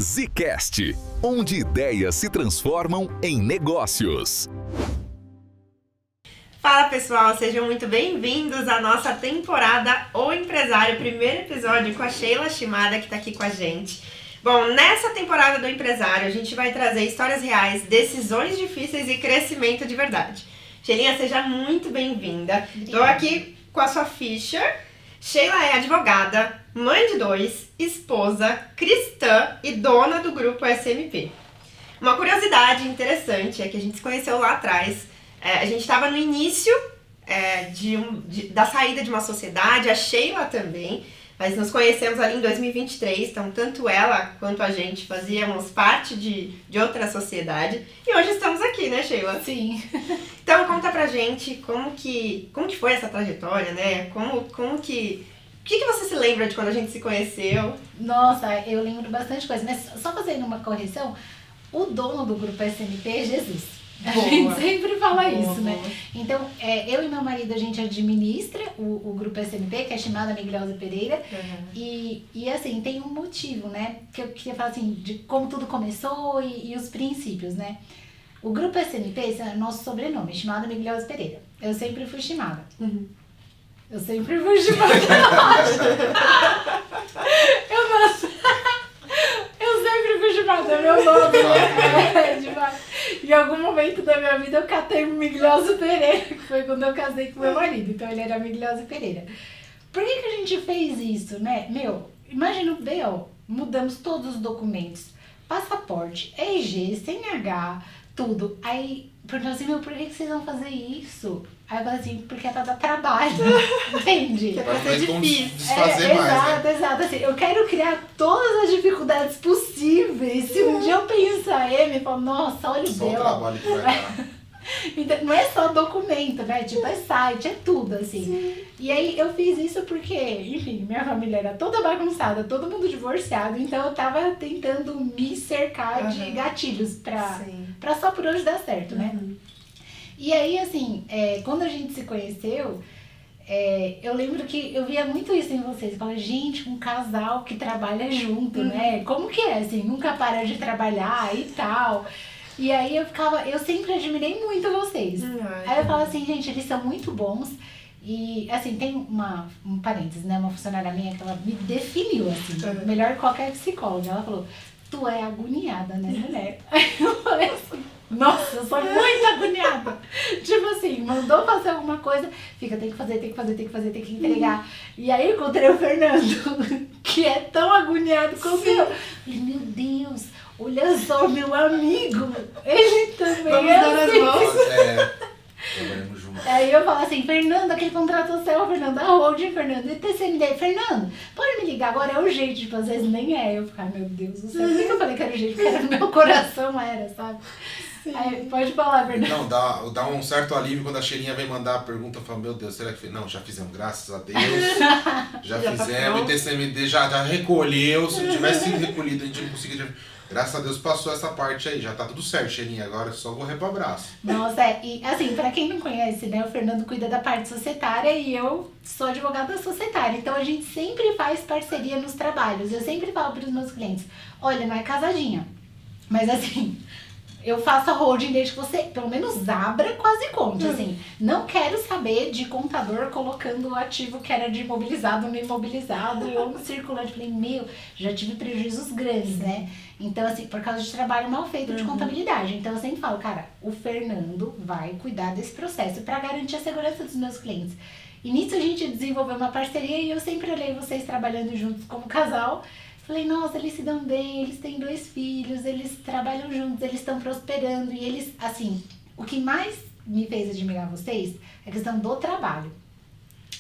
Zcast, onde ideias se transformam em negócios. Fala pessoal, sejam muito bem-vindos à nossa temporada O Empresário, primeiro episódio com a Sheila Shimada que está aqui com a gente. Bom, nessa temporada do Empresário a gente vai trazer histórias reais, decisões difíceis e crescimento de verdade. Sheilinha, seja muito bem-vinda. Estou aqui com a sua ficha. Sheila é advogada, mãe de 2, esposa, cristã e dona do grupo SMP. Uma curiosidade interessante é que a gente se conheceu lá atrás. A gente estava no início da saída de uma sociedade, a Sheila também, mas nos conhecemos ali em 2023, então tanto ela quanto a gente fazíamos parte de outra sociedade e hoje estamos aqui, né, Sheila? Sim. Então conta pra gente como que foi essa trajetória, né? O que você se lembra de quando a gente se conheceu? Nossa, eu lembro bastante coisa, mas só fazendo uma correção, o dono do grupo SMP é Jesus. Boa. A gente sempre fala Boa, isso, né? boa. Então, eu e meu marido, a gente administra o grupo SMP, que é chamado Migliosa Pereira. Uhum. E assim, tem um motivo, né? Que eu queria falar assim, de como tudo começou e os princípios, né? O grupo SMP, esse é o nosso sobrenome, chamado Migliosa Pereira. Eu sempre fui chamada. Uhum. Eu sempre fui chamada. Eu sempre fui chamada, é meu nome, né? Em algum momento da minha vida eu catei o Migliosa Pereira, que foi quando eu casei com meu marido, então ele era Migliosa Pereira. Por que a gente fez isso, né? Imagina o B.O., mudamos todos os documentos, passaporte, RG, CNH, tudo. Aí, perguntou assim, por que vocês vão fazer isso? Aí eu falei assim, porque é pra dar trabalho, entende? Vai ser difícil. Desfazer mais, né? Exato, assim, eu quero criar todas as dificuldades possíveis. Se um dia eu pensar me falo, nossa, olha o Só o B.O. trabalho que vai dar. Então, não é só documento, né? Tipo, é site, é tudo, assim. Sim. E aí eu fiz isso porque, enfim, minha família era toda bagunçada, todo mundo divorciado, então eu tava tentando me cercar de gatilhos pra só por hoje dar certo, né? E aí, assim, quando a gente se conheceu, eu lembro que eu via muito isso em vocês. Eu falava, gente, um casal que trabalha junto, né? Como que é, assim, nunca para de trabalhar e tal. E aí eu sempre admirei muito vocês. Aí eu falo assim, gente, eles são muito bons. E, assim, tem um parênteses, né? Uma funcionária minha que ela me definiu, assim, melhor que qualquer psicóloga. Ela falou, tu é agoniada, né, mulher? Aí eu falei assim, nossa, eu sou muito agoniada. Tipo assim, mandou fazer alguma coisa, tem que fazer, tem que entregar. E aí eu encontrei o Fernando, que é tão agoniado como eu. Falei, meu Deus, olha só, meu amigo, ele também Vamos é dar as assim. mãos. Trabalhamos juntos. Aí eu falo assim, Fernando, aquele contrato seu, Fernando, a holding, Fernando, e TCND, Fernando, pode me ligar agora, é urgente, tipo, às vezes nem é. Eu fico, ai meu Deus do céu, por que eu falei que era urgente? Porque era no meu coração, sabe? Sim. Aí, pode falar, Fernando. Não, dá um certo alívio quando a Cheirinha vem mandar a pergunta, eu falo, meu Deus, será que fez? Não, já fizemos, graças a Deus. Já fizemos, e TCMD já recolheu, se tivesse sido recolhido, a gente não conseguiria. Graças a Deus passou essa parte aí, já tá tudo certo, Cheirinha, agora é só correr pro abraço. Nossa, e assim, pra quem não conhece, né, o Fernando cuida da parte societária e eu sou advogada societária, então a gente sempre faz parceria nos trabalhos. Eu sempre falo pros meus clientes, olha, não é casadinha, mas assim, eu faço a holding desde que você, pelo menos, abra quase conte, assim. Não quero saber de contador colocando o ativo que era de imobilizado no imobilizado ou no circulante. Falei, já tive prejuízos grandes, né? Então, assim, por causa de trabalho mal feito de contabilidade. Então, eu sempre falo, cara, o Fernando vai cuidar desse processo para garantir a segurança dos meus clientes. E nisso a gente desenvolveu uma parceria e eu sempre olhei vocês trabalhando juntos como casal. Falei, nossa, eles se dão bem, eles têm 2 filhos, eles trabalham juntos, eles estão prosperando. E eles, assim, o que mais me fez admirar vocês é a questão do trabalho.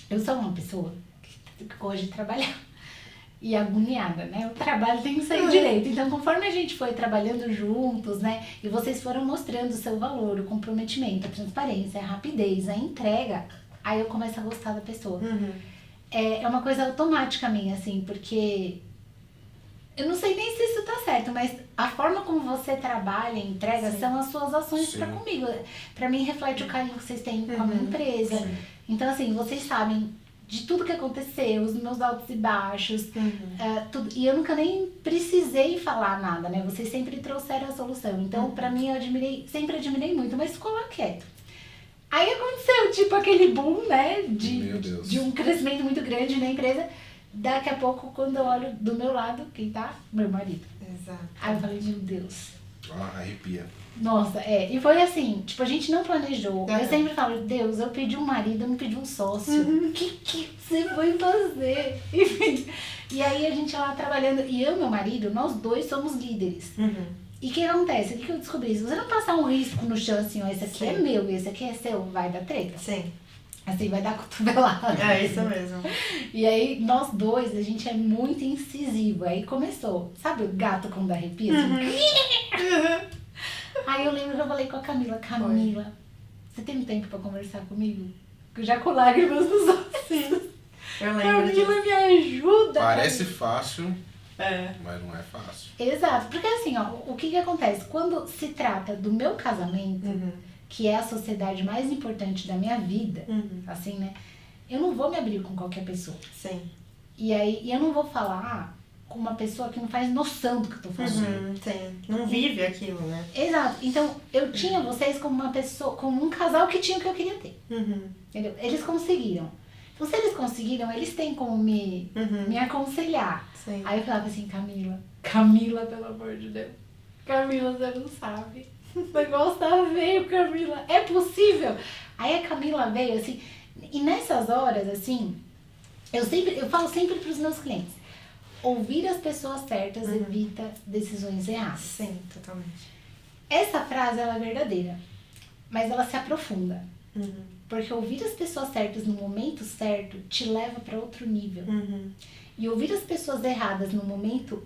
Eu sou uma pessoa que gosta de trabalhar e agoniada, né? O trabalho tem que sair direito. Então, conforme a gente foi trabalhando juntos, né? E vocês foram mostrando o seu valor, o comprometimento, a transparência, a rapidez, a entrega, aí eu começo a gostar da pessoa. É uma coisa automática minha, assim, porque eu não sei nem se isso tá certo, mas a forma como você trabalha e entrega são as suas ações pra comigo. Pra mim, reflete o carinho que vocês têm com a minha empresa. Então, assim, vocês sabem de tudo que aconteceu, os meus altos e baixos, tudo. E eu nunca nem precisei falar nada, né? Vocês sempre trouxeram a solução. Então, pra mim, eu sempre admirei muito, mas ficou lá quieto. Aí aconteceu, tipo, aquele boom, né? De um crescimento muito grande na empresa. Daqui a pouco, quando eu olho do meu lado, quem tá? Meu marido. Exato. Aí eu falei, meu Deus. Arrepia. Nossa, e foi assim, tipo, a gente não planejou. Eu sempre falo, Deus, eu pedi um marido, eu não pedi um sócio. O que você foi fazer? Enfim. E aí a gente lá trabalhando, e eu e meu marido, nós dois somos líderes. E o que acontece? O que eu descobri? Se você não passar um risco no chão assim, ó, esse aqui é meu e esse aqui é seu, vai dar treta? Sim. Assim, vai dar cotovelada. É isso mesmo. E aí, nós dois, a gente é muito incisivo. Aí começou, sabe o gato quando dá arrepio? Assim? Aí eu lembro que eu falei com a Camila, você tem um tempo pra conversar comigo? Já com lágrimas nos olhos. Sim. Eu lembro Camila, me ajuda. Parece fácil, mas não é fácil. Exato, porque assim, ó, o que acontece? Quando se trata do meu casamento, que é a sociedade mais importante da minha vida, assim, né? Eu não vou me abrir com qualquer pessoa. Sim. E aí, eu não vou falar com uma pessoa que não faz noção do que eu tô falando. Sim. Não vive aquilo, né? Exato. Então, eu tinha vocês como uma pessoa, como um casal que tinha o que eu queria ter. Entendeu? Eles conseguiram. Então, se eles conseguiram, eles têm como me aconselhar. Sim. Aí eu falava assim, Camila, pelo amor de Deus. Camila, você não sabe. O negócio tá feio, Camila. É possível? Aí a Camila veio, assim, e nessas horas, assim, eu falo sempre pros meus clientes, ouvir as pessoas certas evita decisões erradas. Sim, totalmente. Essa frase, ela é verdadeira, mas ela se aprofunda. Porque ouvir as pessoas certas no momento certo te leva para outro nível. E ouvir as pessoas erradas no momento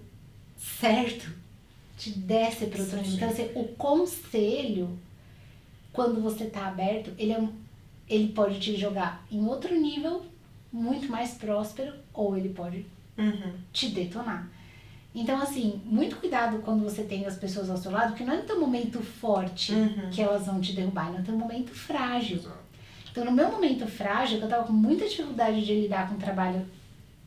certo te desce para outro nível. Então, assim, o conselho, quando você tá aberto, ele pode te jogar em outro nível, muito mais próspero, ou ele pode te detonar. Então, assim, muito cuidado quando você tem as pessoas ao seu lado, porque não é no teu momento forte que elas vão te derrubar, é no teu momento frágil. Exato. Então, no meu momento frágil, que eu tava com muita dificuldade de lidar com o trabalho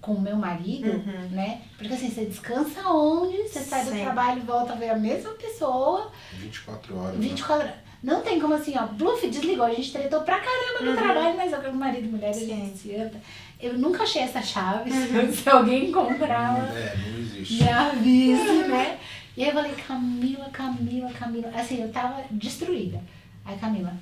com o meu marido, né? Porque assim, você descansa onde? Você sai do trabalho e volta a ver a mesma pessoa. 24 horas. 24 horas. Não tem como assim, ó, Bluff desligou, a gente tretou pra caramba no trabalho, mas eu, marido e mulher, a gente se ama. Eu nunca achei essa chave, se alguém encontrar, não existe. me avise, né? E aí eu falei, Camila, assim, eu tava destruída. Aí Camila,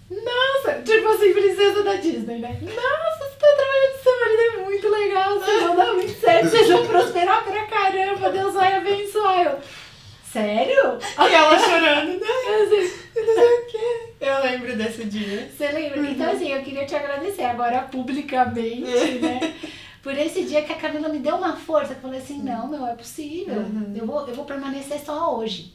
nossa, tipo assim, princesa da Disney, né? Nossa, você tá trabalhando com seu marido, é muito legal, vocês vão dar muito certo, vocês vão prosperar pra caramba, Deus vai abençoar. Eu, sério? E ela chorando, né? Assim, Eu lembro desse dia. você lembra? Então, assim, eu queria te agradecer agora publicamente, né? Por esse dia que a Camila me deu uma força, que eu falei assim, não, meu, é possível. Eu vou permanecer só hoje.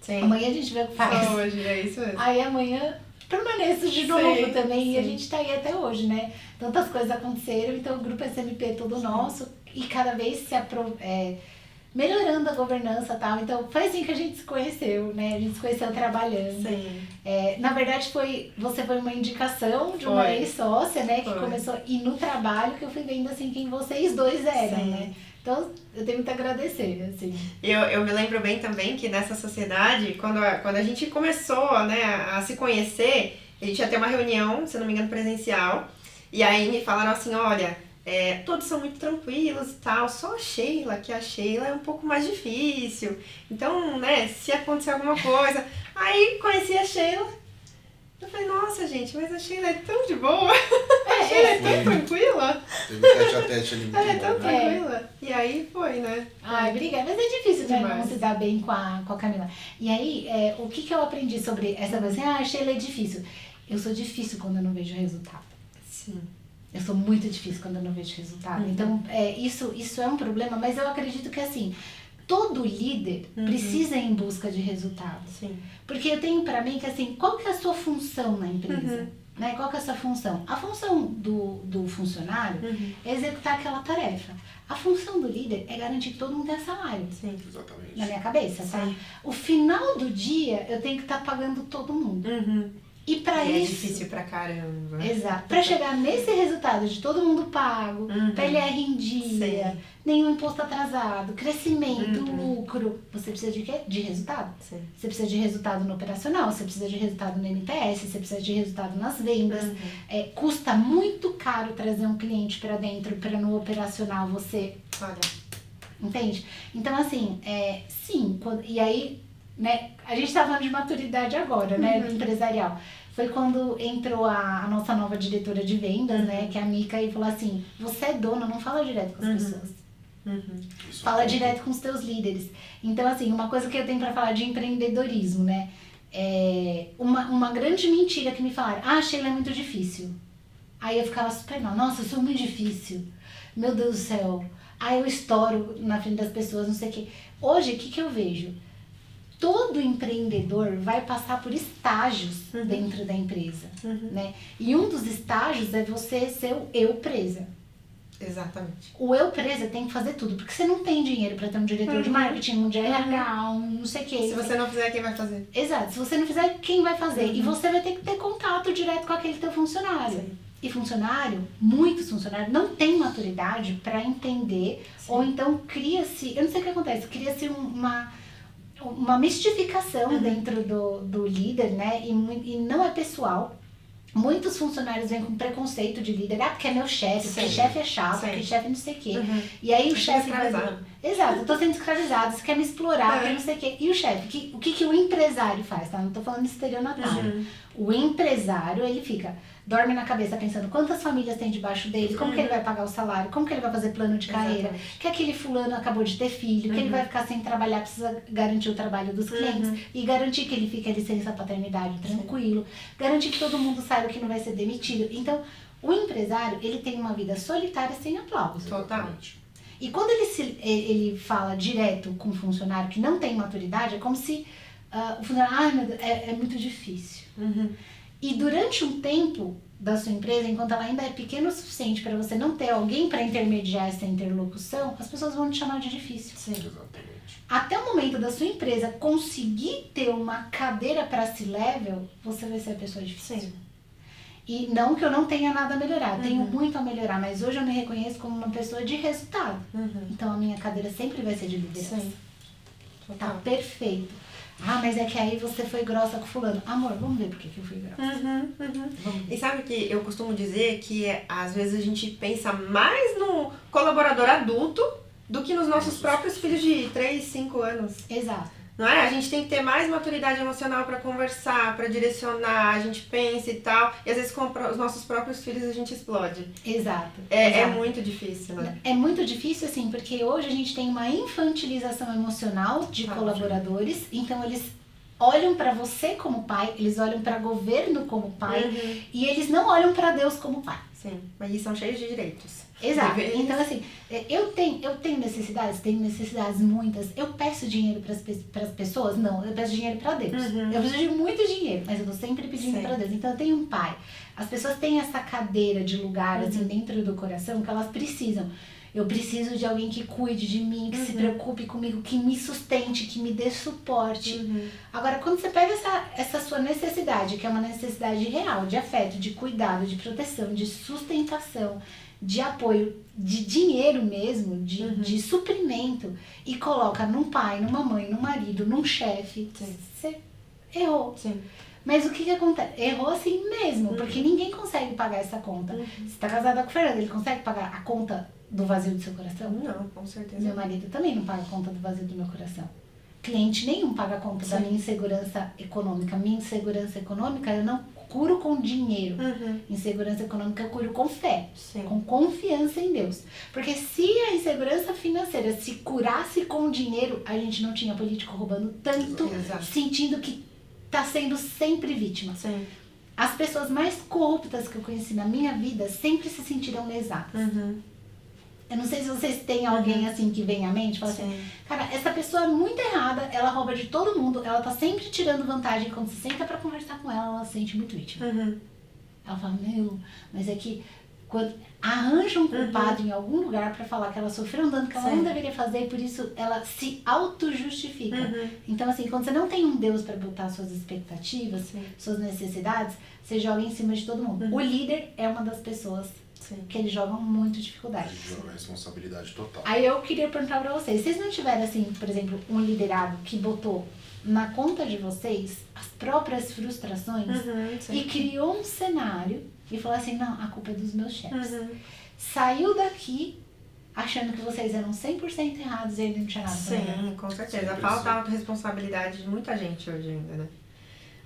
Sim. Amanhã a gente vê o que faz. Só hoje, é isso mesmo. Aí amanhã permaneço de novo também. E a gente tá aí até hoje, né? Tantas coisas aconteceram, então o grupo SMP é todo nosso e cada vez melhorando a governança e tal. Então foi assim que a gente se conheceu, né? A gente se conheceu trabalhando. Sim. Na verdade, você foi uma indicação de uma ex-sócia, né? Que Foi. começou, e no trabalho que eu fui vendo assim quem vocês dois eram, Sim. né? Então eu tenho muito a agradecer, assim. Eu me lembro bem também que nessa sociedade, quando a gente começou, né, a se conhecer, a gente ia ter uma reunião, se não me engano, presencial, e aí me falaram assim, olha, todos são muito tranquilos e tal, só a Sheila é um pouco mais difícil, então, né, se acontecer alguma coisa, aí conheci a Sheila, eu falei, nossa gente, mas a Sheila é tão de boa, a Sheila é tão tranquila. Teve tete a tete ali muito Ela é tão bom, né? tranquila. E aí foi, né? Ai, obrigada. Mas é difícil, né, Demais. não se dar bem com a Camila. E aí, o que eu aprendi sobre essa coisa? A Sheila é difícil. Eu sou difícil quando eu não vejo resultado. Sim. Eu sou muito difícil quando eu não vejo resultado. Então, isso é um problema, mas eu acredito que, assim, todo líder precisa ir em busca de resultado. Sim. Porque eu tenho pra mim que, assim, qual que é a sua função na empresa? Né? Qual que é a sua função? A função do funcionário é executar aquela tarefa. A função do líder é garantir que todo mundo tenha salário. Sim. Exatamente. Na minha cabeça, sabe? O final do dia, eu tenho que estar pagando todo mundo. E pra E isso... é difícil pra caramba. Exato. Pra chegar nesse resultado de todo mundo pago, PLR em dia, nenhum imposto atrasado, crescimento, lucro, você precisa de quê? De resultado. Sim. Você precisa de resultado no operacional, você precisa de resultado no NPS, você precisa de resultado nas vendas. Custa muito caro trazer um cliente pra dentro, pra no operacional você... Olha. Entende? Então, assim, sim, e aí, né, a gente tá falando de maturidade agora, né, do empresarial. Foi quando entrou a nossa nova diretora de vendas, né, que é a Mica, e falou assim, você é dona, não fala direto com as pessoas. Fala direto com os teus líderes. Então, assim, uma coisa que eu tenho pra falar de empreendedorismo, né, uma grande mentira que me falaram, Sheila, é muito difícil. Aí eu ficava super mal, nossa, eu sou muito difícil, meu Deus do céu. Aí eu estouro na frente das pessoas, não sei o quê. Hoje, o que eu vejo? Todo empreendedor vai passar por estágios dentro da empresa, né? E um dos estágios é você ser o eu presa. Exatamente. O eu presa tem que fazer tudo, porque você não tem dinheiro para ter um diretor de marketing, um de RH, um não sei o quê. Se você não fizer, quem vai fazer? Exato. Se você não fizer, quem vai fazer? E você vai ter que ter contato direto com aquele teu funcionário. Sim. E funcionário, muitos funcionários não têm maturidade para entender, ou então cria-se, eu não sei o que acontece, cria-se uma mistificação dentro do líder, né? E não é pessoal. Muitos funcionários vêm com preconceito de líder, porque é meu chefe, porque chefe é chato, porque chefe não sei o quê. E aí o chefe vai... Exato, eu tô sendo escravizado, você quer me explorar, porque não sei o quê. E o chefe, o que o empresário faz, tá? Não tô falando de estelionatário. O empresário, ele fica... dorme na cabeça pensando quantas famílias tem debaixo dele, como que ele vai pagar o salário, como que ele vai fazer plano de carreira, que aquele fulano acabou de ter filho, que ele vai ficar sem trabalhar, precisa garantir o trabalho dos clientes e garantir que ele fique a licença paternidade tranquilo, garantir que todo mundo saiba que não vai ser demitido. Então, o empresário, ele tem uma vida solitária sem aplauso. Totalmente. E quando ele fala direto com um funcionário que não tem maturidade, é como se o funcionário, meu Deus, é muito difícil. E durante um tempo da sua empresa, enquanto ela ainda é pequena o suficiente para você não ter alguém para intermediar essa interlocução, as pessoas vão te chamar de difícil. Sim. Exatamente. Até o momento da sua empresa conseguir ter uma cadeira para C-level, você vai ser a pessoa difícil. Sim. E não que eu não tenha nada a melhorar, tenho muito a melhorar, mas hoje eu me reconheço como uma pessoa de resultado. Então a minha cadeira sempre vai ser de liderança. Sim. Tá perfeito. Mas é que aí você foi grossa com fulano. Amor, vamos ver por que eu fui grossa. Vamos ver. E sabe que eu costumo dizer que às vezes a gente pensa mais no colaborador adulto do que nos nossos próprios filhos de 3, 5 anos. Exato. Não é? A gente tem que ter mais maturidade emocional pra conversar, pra direcionar, a gente pensa e tal. E às vezes com os nossos próprios filhos a gente explode. Exato. É Exato. muito difícil, né? É muito difícil, assim, porque hoje a gente tem uma infantilização emocional de colaboradores, então eles olham pra você como pai, eles olham pra governo como pai, e eles não olham pra Deus como pai. Sim, mas eles são cheios de direitos. Exato. Deveres. Então, assim, eu tenho necessidades muitas. Eu peço dinheiro para as pessoas? Não, eu peço dinheiro para Deus. Eu preciso de muito dinheiro, mas eu tô sempre pedindo para Deus. Então, eu tenho um pai. As pessoas têm essa cadeira de lugar, assim, dentro do coração que elas precisam. Eu preciso de alguém que cuide de mim, que se preocupe comigo, que me sustente, que me dê suporte. Agora, quando você pega essa sua necessidade, que é uma necessidade real, de afeto, de cuidado, de proteção, de sustentação, de apoio, de dinheiro mesmo, de suprimento, e coloca num pai, numa mãe, num marido, num chefe, você errou. Sim. Mas o que acontece? Errou assim mesmo, porque ninguém consegue pagar essa conta. Você tá casada com o Fernando, ele consegue pagar a conta do vazio do seu coração? Não, com certeza. Meu marido também não paga a conta do vazio do meu coração. Cliente nenhum paga a conta da minha insegurança econômica. Minha insegurança econômica eu não curo com dinheiro. Insegurança econômica eu curo com fé, com confiança em Deus. Porque se a insegurança financeira se curasse com dinheiro, a gente não tinha político roubando tanto, sentindo que tá sendo sempre vítima. Sim. As pessoas mais corruptas que eu conheci na minha vida sempre se sentiram lesadas. Eu não sei se vocês têm alguém assim que vem à mente e fala assim, cara, essa pessoa é muito errada, ela rouba de todo mundo, ela tá sempre tirando vantagem. Quando você senta pra conversar com ela, ela se sente muito vítima. Ela fala, mas é que Arranja um culpado em algum lugar pra falar que ela sofreu um dano que ela não deveria fazer e por isso ela se auto-justifica. Então, assim, quando você não tem um Deus pra botar suas expectativas, suas necessidades, você joga em cima de todo mundo. O líder é uma das pessoas que eles jogam muito dificuldade. Ele joga responsabilidade total. Aí eu queria perguntar pra vocês, vocês não tiveram, assim, por exemplo, um liderado que botou na conta de vocês as próprias frustrações e criou um cenário e falou assim, não, a culpa é dos meus chefes. Saiu daqui achando que vocês eram 100% errados e ele não tinha nada pra ver. Sim, com certeza. Falta autorresponsabilidade de muita gente hoje ainda, né?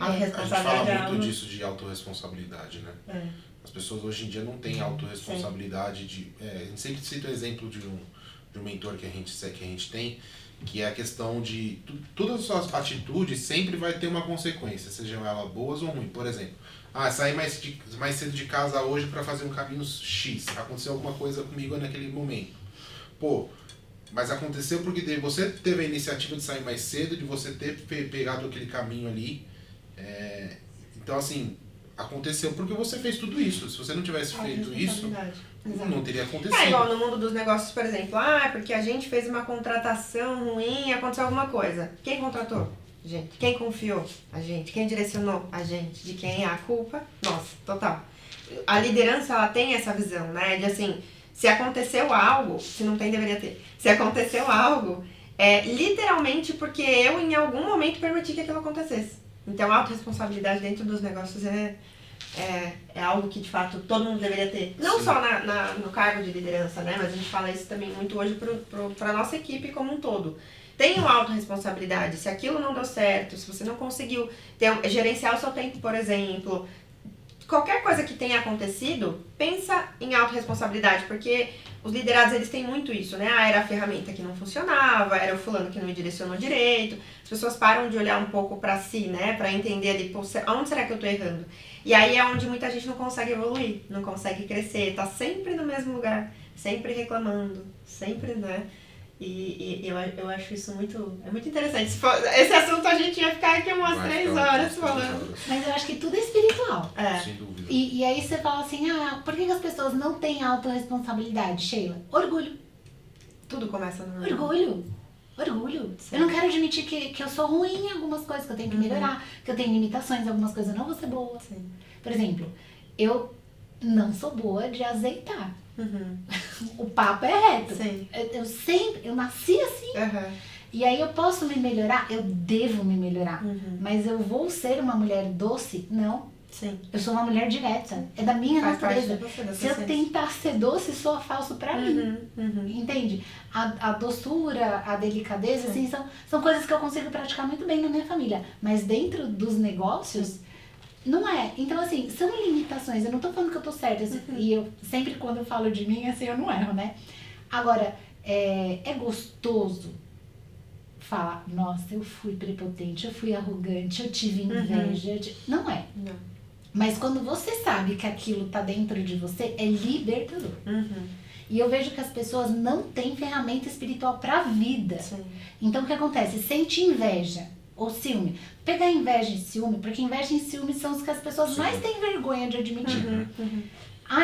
A gente fala muito disso de autorresponsabilidade, né? As pessoas hoje em dia não têm autorresponsabilidade de... a gente sempre cita o exemplo de um mentor que a gente tem, que é a questão de todas as suas atitudes sempre vai ter uma consequência, sejam elas boas ou ruins. Por exemplo, saí mais cedo de casa hoje para fazer um caminho X, aconteceu alguma coisa comigo naquele momento. Pô, mas aconteceu porque você teve a iniciativa de sair mais cedo, de você ter pegado aquele caminho ali. Então, assim, aconteceu porque você fez tudo isso. Se você não tivesse feito isso, não teria acontecido. É igual no mundo dos negócios, por exemplo. Porque a gente fez uma contratação ruim e aconteceu alguma coisa. Quem contratou? A gente. Quem confiou? A gente. Quem direcionou? A gente. De quem é a culpa? Nossa, total. A liderança, ela tem essa visão, né? De assim, se aconteceu algo, se não tem, deveria ter. Se aconteceu algo, literalmente porque eu, em algum momento, permiti que aquilo acontecesse. Então, a autorresponsabilidade dentro dos negócios é algo que, de fato, todo mundo deveria ter. Não só no cargo de liderança, né? Mas a gente fala isso também muito hoje para a nossa equipe como um todo. Tenham autorresponsabilidade. Se aquilo não deu certo, se você não conseguiu gerenciar o seu tempo, por exemplo, qualquer coisa que tenha acontecido, pensa em autorresponsabilidade, porque os liderados, eles têm muito isso, né? Era a ferramenta que não funcionava, era o fulano que não me direcionou direito. As pessoas param de olhar um pouco pra si, né? Pra entender ali, pô, onde será que eu tô errando? E aí é onde muita gente não consegue evoluir, não consegue crescer, tá sempre no mesmo lugar, sempre reclamando, sempre, né? E eu acho isso muito interessante. Esse assunto a gente ia ficar aqui umas 3 horas falando. Mas eu acho que tudo é espiritual. Sem dúvida. E aí você fala assim, por que as pessoas não têm autorresponsabilidade, Sheila? Orgulho. Tudo começa no Orgulho. Sim. Eu não quero admitir que eu sou ruim em algumas coisas, que eu tenho que melhorar, que eu tenho limitações, algumas coisas eu não vou ser boa. Sim. Por exemplo, eu não sou boa de azeitar. O papo é reto. Sim. Eu nasci assim. E aí eu posso me melhorar, eu devo me melhorar. Mas eu vou ser uma mulher doce? Não. Sim. Eu sou uma mulher direta. É da minha natureza. Se eu tentar ser doce, soa falso pra mim. Entende? A doçura, a delicadeza, assim, são coisas que eu consigo praticar muito bem na minha família. Mas dentro dos negócios, não é. Então, assim, são limitações. Eu não tô falando que eu tô certa. E eu sempre, quando eu falo de mim, assim, eu não erro, né? Agora, é gostoso falar, nossa, eu fui prepotente, eu fui arrogante, eu tive inveja. Não é. Não. Mas quando você sabe que aquilo tá dentro de você, é libertador. E eu vejo que as pessoas não têm ferramenta espiritual pra vida. Sim. Então, o que acontece? Sente inveja ou ciúme. Pegar inveja e ciúme, porque inveja e ciúme são os que as pessoas mais têm vergonha de admitir.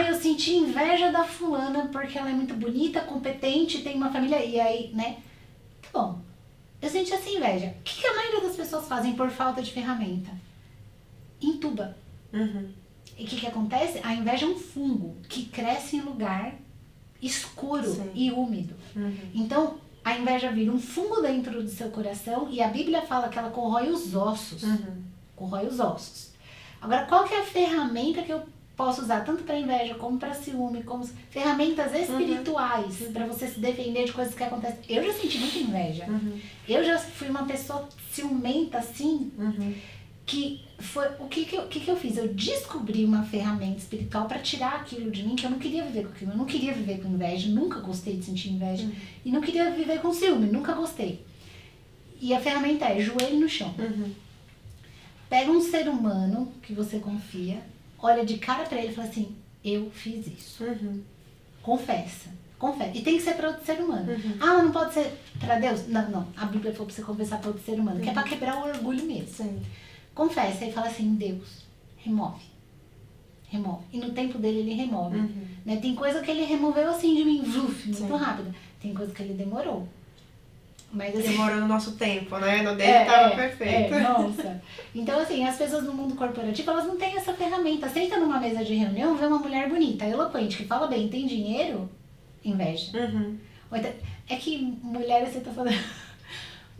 Eu senti inveja da fulana porque ela é muito bonita, competente, tem uma família, e aí, né? Tá bom. Eu senti essa inveja. O que a maioria das pessoas fazem por falta de ferramenta? Entuba. E o que acontece? A inveja é um fungo que cresce em lugar escuro e úmido. Então, a inveja vira um fungo dentro do seu coração e a Bíblia fala que ela corrói os ossos. Corrói os ossos. Agora, qual que é a ferramenta que eu posso usar tanto para inveja como para ciúme, como ferramentas espirituais para você se defender de coisas que acontecem? Eu já senti muita inveja. Eu já fui uma pessoa ciumenta assim, que foi o que eu fiz? Eu descobri uma ferramenta espiritual para tirar aquilo de mim, que eu não queria viver com aquilo. Eu não queria viver com inveja, nunca gostei de sentir inveja. E não queria viver com ciúme, nunca gostei. E a ferramenta é joelho no chão. Pega um ser humano que você confia, olha de cara pra ele e fala assim, eu fiz isso. Confessa. E tem que ser para outro ser humano. Mas não pode ser para Deus? Não. A Bíblia falou pra você confessar para outro ser humano, que é pra quebrar o orgulho mesmo. Confessa e fala assim, Deus, remove. remove. E no tempo dele ele remove. Né? Tem coisa que ele removeu assim de mim, muito rápido. Tem coisa que ele demorou. Mas, assim, demorou no nosso tempo, né? No dele tava perfeito. Nossa. Então, assim, as pessoas no mundo corporativo, elas não têm essa ferramenta. Senta numa mesa de reunião, vê uma mulher bonita, eloquente, que fala bem, tem dinheiro, inveja. Então, é que mulher, você tá falando...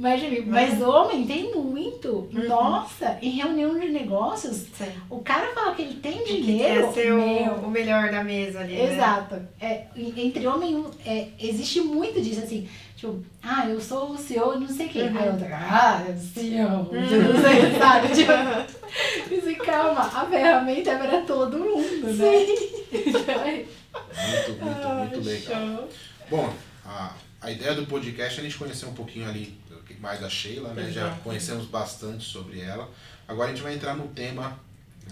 Mas homem tem muito. Nossa, em reunião de negócios, Sim. o cara fala que ele tem dinheiro. Quer ser o melhor da mesa ali. Exato. Né? Entre homem, existe muito disso, assim. Tipo, eu sou o CEO, não sei o quê. Aí outra, CEO, não sei, sabe? Tipo, assim, calma, a ferramenta é pra todo mundo, né? Muito legal. Bom, a ideia do podcast é a gente conhecer um pouquinho ali mais da Sheila, né? Já conhecemos bastante sobre ela. Agora a gente vai entrar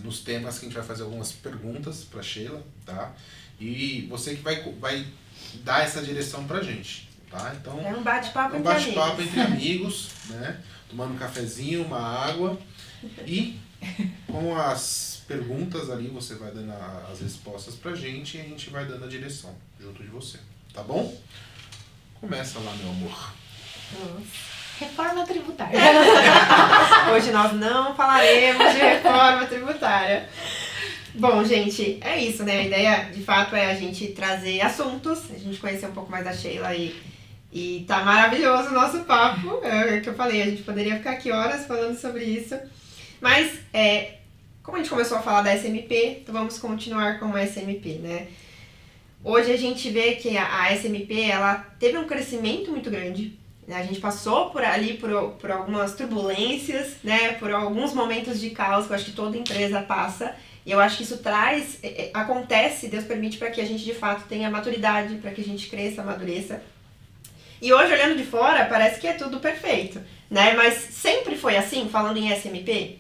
nos temas que a gente vai fazer algumas perguntas pra Sheila, tá? E você que vai dar essa direção pra gente, tá? Então, é um bate-papo entre amigos, né? Tomando um cafezinho, uma água e com as perguntas ali você vai dando as respostas pra gente e a gente vai dando a direção junto de você, tá bom? Começa lá, meu amor. Reforma tributária. Hoje nós não falaremos de reforma tributária. Bom, gente, é isso, né? A ideia, de fato, é a gente trazer assuntos, a gente conhecer um pouco mais da Sheila e tá maravilhoso o nosso papo. É o que eu falei, a gente poderia ficar aqui horas falando sobre isso. Mas, como a gente começou a falar da SMP, então vamos continuar com a SMP, né? Hoje a gente vê que a SMP, ela teve um crescimento muito grande. A gente passou por algumas turbulências, né? Por alguns momentos de caos que eu acho que toda empresa passa. E eu acho que isso acontece, Deus permite, para que a gente de fato tenha maturidade, para que a gente cresça, amadureça. E hoje, olhando de fora, parece que é tudo perfeito, né? Mas sempre foi assim, falando em SMP?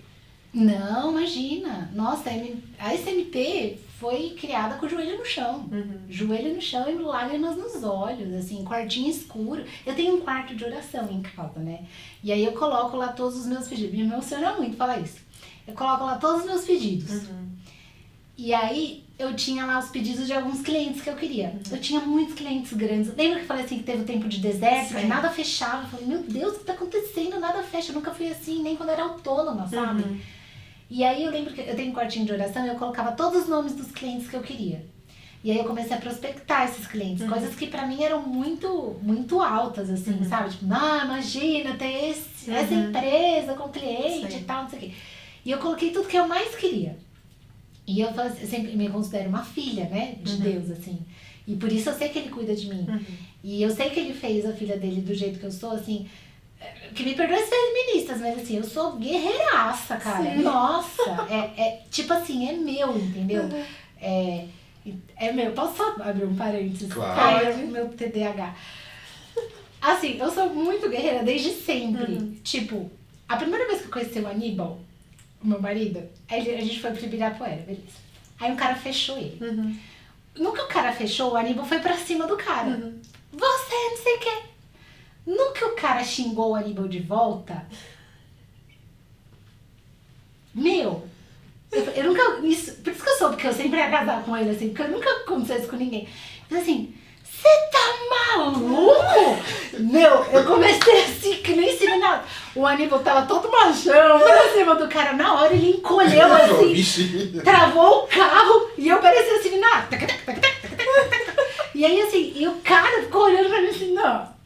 Não, imagina. Nossa, a SMP foi criada com o joelho no chão. Joelho no chão e lágrimas nos olhos, assim, quartinho escuro. Eu tenho um quarto de oração em casa, né? E aí eu coloco lá todos os meus pedidos. Me emociona muito falar isso. Eu coloco lá todos os meus pedidos. E aí eu tinha lá os pedidos de alguns clientes que eu queria. Eu tinha muitos clientes grandes. Lembra que eu falei assim que teve o tempo de deserto, que nada fechava? Eu falei, meu Deus, o que tá acontecendo? Nada fecha. Eu nunca fui assim, nem quando era autônoma, sabe? E aí eu lembro que eu tenho um quartinho de oração e eu colocava todos os nomes dos clientes que eu queria. E aí eu comecei a prospectar esses clientes, coisas que pra mim eram muito, muito altas, assim, sabe? Tipo, imagina ter essa empresa com cliente e tal, não sei o quê. E eu coloquei tudo que eu mais queria. E eu sempre me considero uma filha, né, de Deus, assim. E por isso eu sei que ele cuida de mim. E eu sei que ele fez a filha dele do jeito que eu sou, assim... Que me perdoe as feministas, mas assim, eu sou guerreiraça, cara. Sim. Nossa, tipo assim, é meu, entendeu? É meu. Posso só abrir um parênteses? Claro. Meu TDAH. Assim, eu sou muito guerreira desde sempre. Tipo, a primeira vez que eu conheci o Aníbal, o meu marido, a gente foi pro Ibirapuera, beleza. Aí um cara fechou ele. No que o cara fechou, o Aníbal foi pra cima do cara. Você, não sei o quê. No que o cara xingou o Aníbal de volta, eu nunca, por isso que eu soube que eu sempre ia casar com ele, assim, porque eu nunca aconteceu isso com ninguém. Mas assim, você tá maluco? Eu comecei assim, que nem se nada. O Aníbal tava todo machão, pra cima do cara, na hora ele encolheu assim, travou o carro e eu parecia assim, nada. E aí assim, e o cara ficou olhando pra mim assim, não.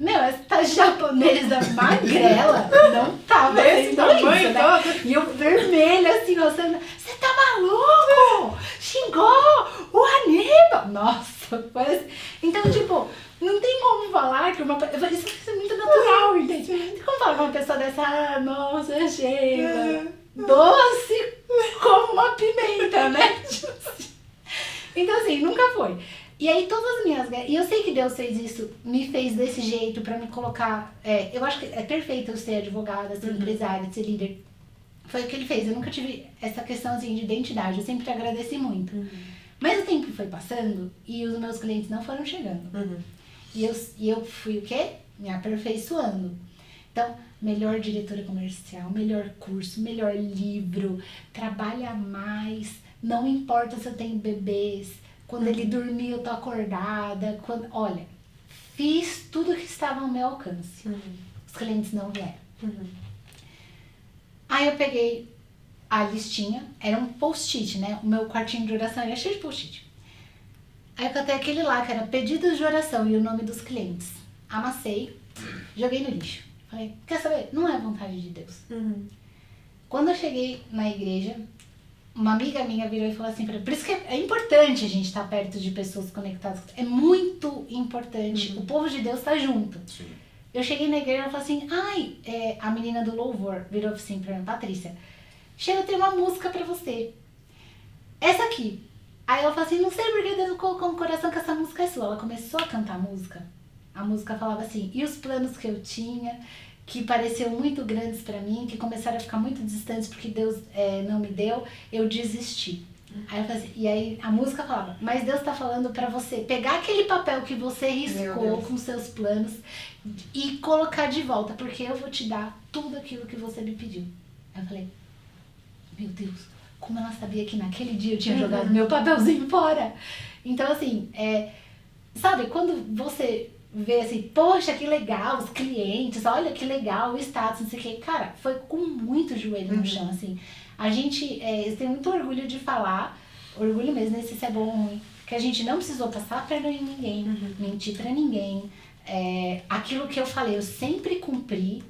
Essa japonesa magrela não tava desse tamanho, isso, né? E eu vermelha, assim, você tá maluco? Xingou o Aníbal! Nossa, assim. Então, tipo, não tem como falar que isso é muito natural, entende? Não tem como falar que uma pessoa dessa, nossa, Sheila, doce como uma pimenta, né? Então, assim, nunca foi. E aí todas as minhas... E eu sei que Deus fez isso, me fez desse jeito pra me colocar... eu acho que é perfeito eu ser advogada, ser empresária, ser líder. Foi o que ele fez. Eu nunca tive essa questão assim, de identidade. Eu sempre te agradeci muito. Mas o tempo foi passando e os meus clientes não foram chegando. E eu fui o quê? Me aperfeiçoando. Então, melhor diretora comercial, melhor curso, melhor livro, trabalha mais... Não importa se eu tenho bebês, quando ele dormir eu tô acordada, olha, fiz tudo que estava ao meu alcance. Os clientes não vieram. Aí eu peguei a listinha, era um post-it, né? O meu quartinho de oração era cheio de post-it. Aí eu catei aquele lá, que era pedidos de oração e o nome dos clientes. Amassei, joguei no lixo. Falei, quer saber? Não é vontade de Deus. Quando eu cheguei na igreja, uma amiga minha virou e falou assim, por isso que é importante a gente estar perto de pessoas conectadas. É muito importante. O povo de Deus está junto. Sim. Eu cheguei na igreja e falei assim, a menina do louvor virou assim pra mim, Patrícia, chega, eu tenho uma música pra você. Essa aqui. Aí ela falou assim, não sei por que Deus colocou no coração que essa música é sua. Ela começou a cantar a música. A música falava assim, e os planos que eu tinha, que pareciam muito grandes pra mim, que começaram a ficar muito distantes porque Deus não me deu, eu desisti. Aí eu falei assim, e aí a música falava, mas Deus tá falando pra você pegar aquele papel que você riscou com seus planos e colocar de volta, porque eu vou te dar tudo aquilo que você me pediu. Aí eu falei, meu Deus, como ela sabia que naquele dia eu tinha jogado meu papelzinho fora. Então assim, sabe, quando você vê assim, poxa, que legal, os clientes, olha que legal, o status, não sei o que, cara, foi com muito joelho no chão, assim. A gente tem muito orgulho de falar, orgulho mesmo, né, se isso é bom ou ruim, que a gente não precisou passar a perna em ninguém, mentir pra ninguém. Aquilo que eu falei, eu sempre cumpri,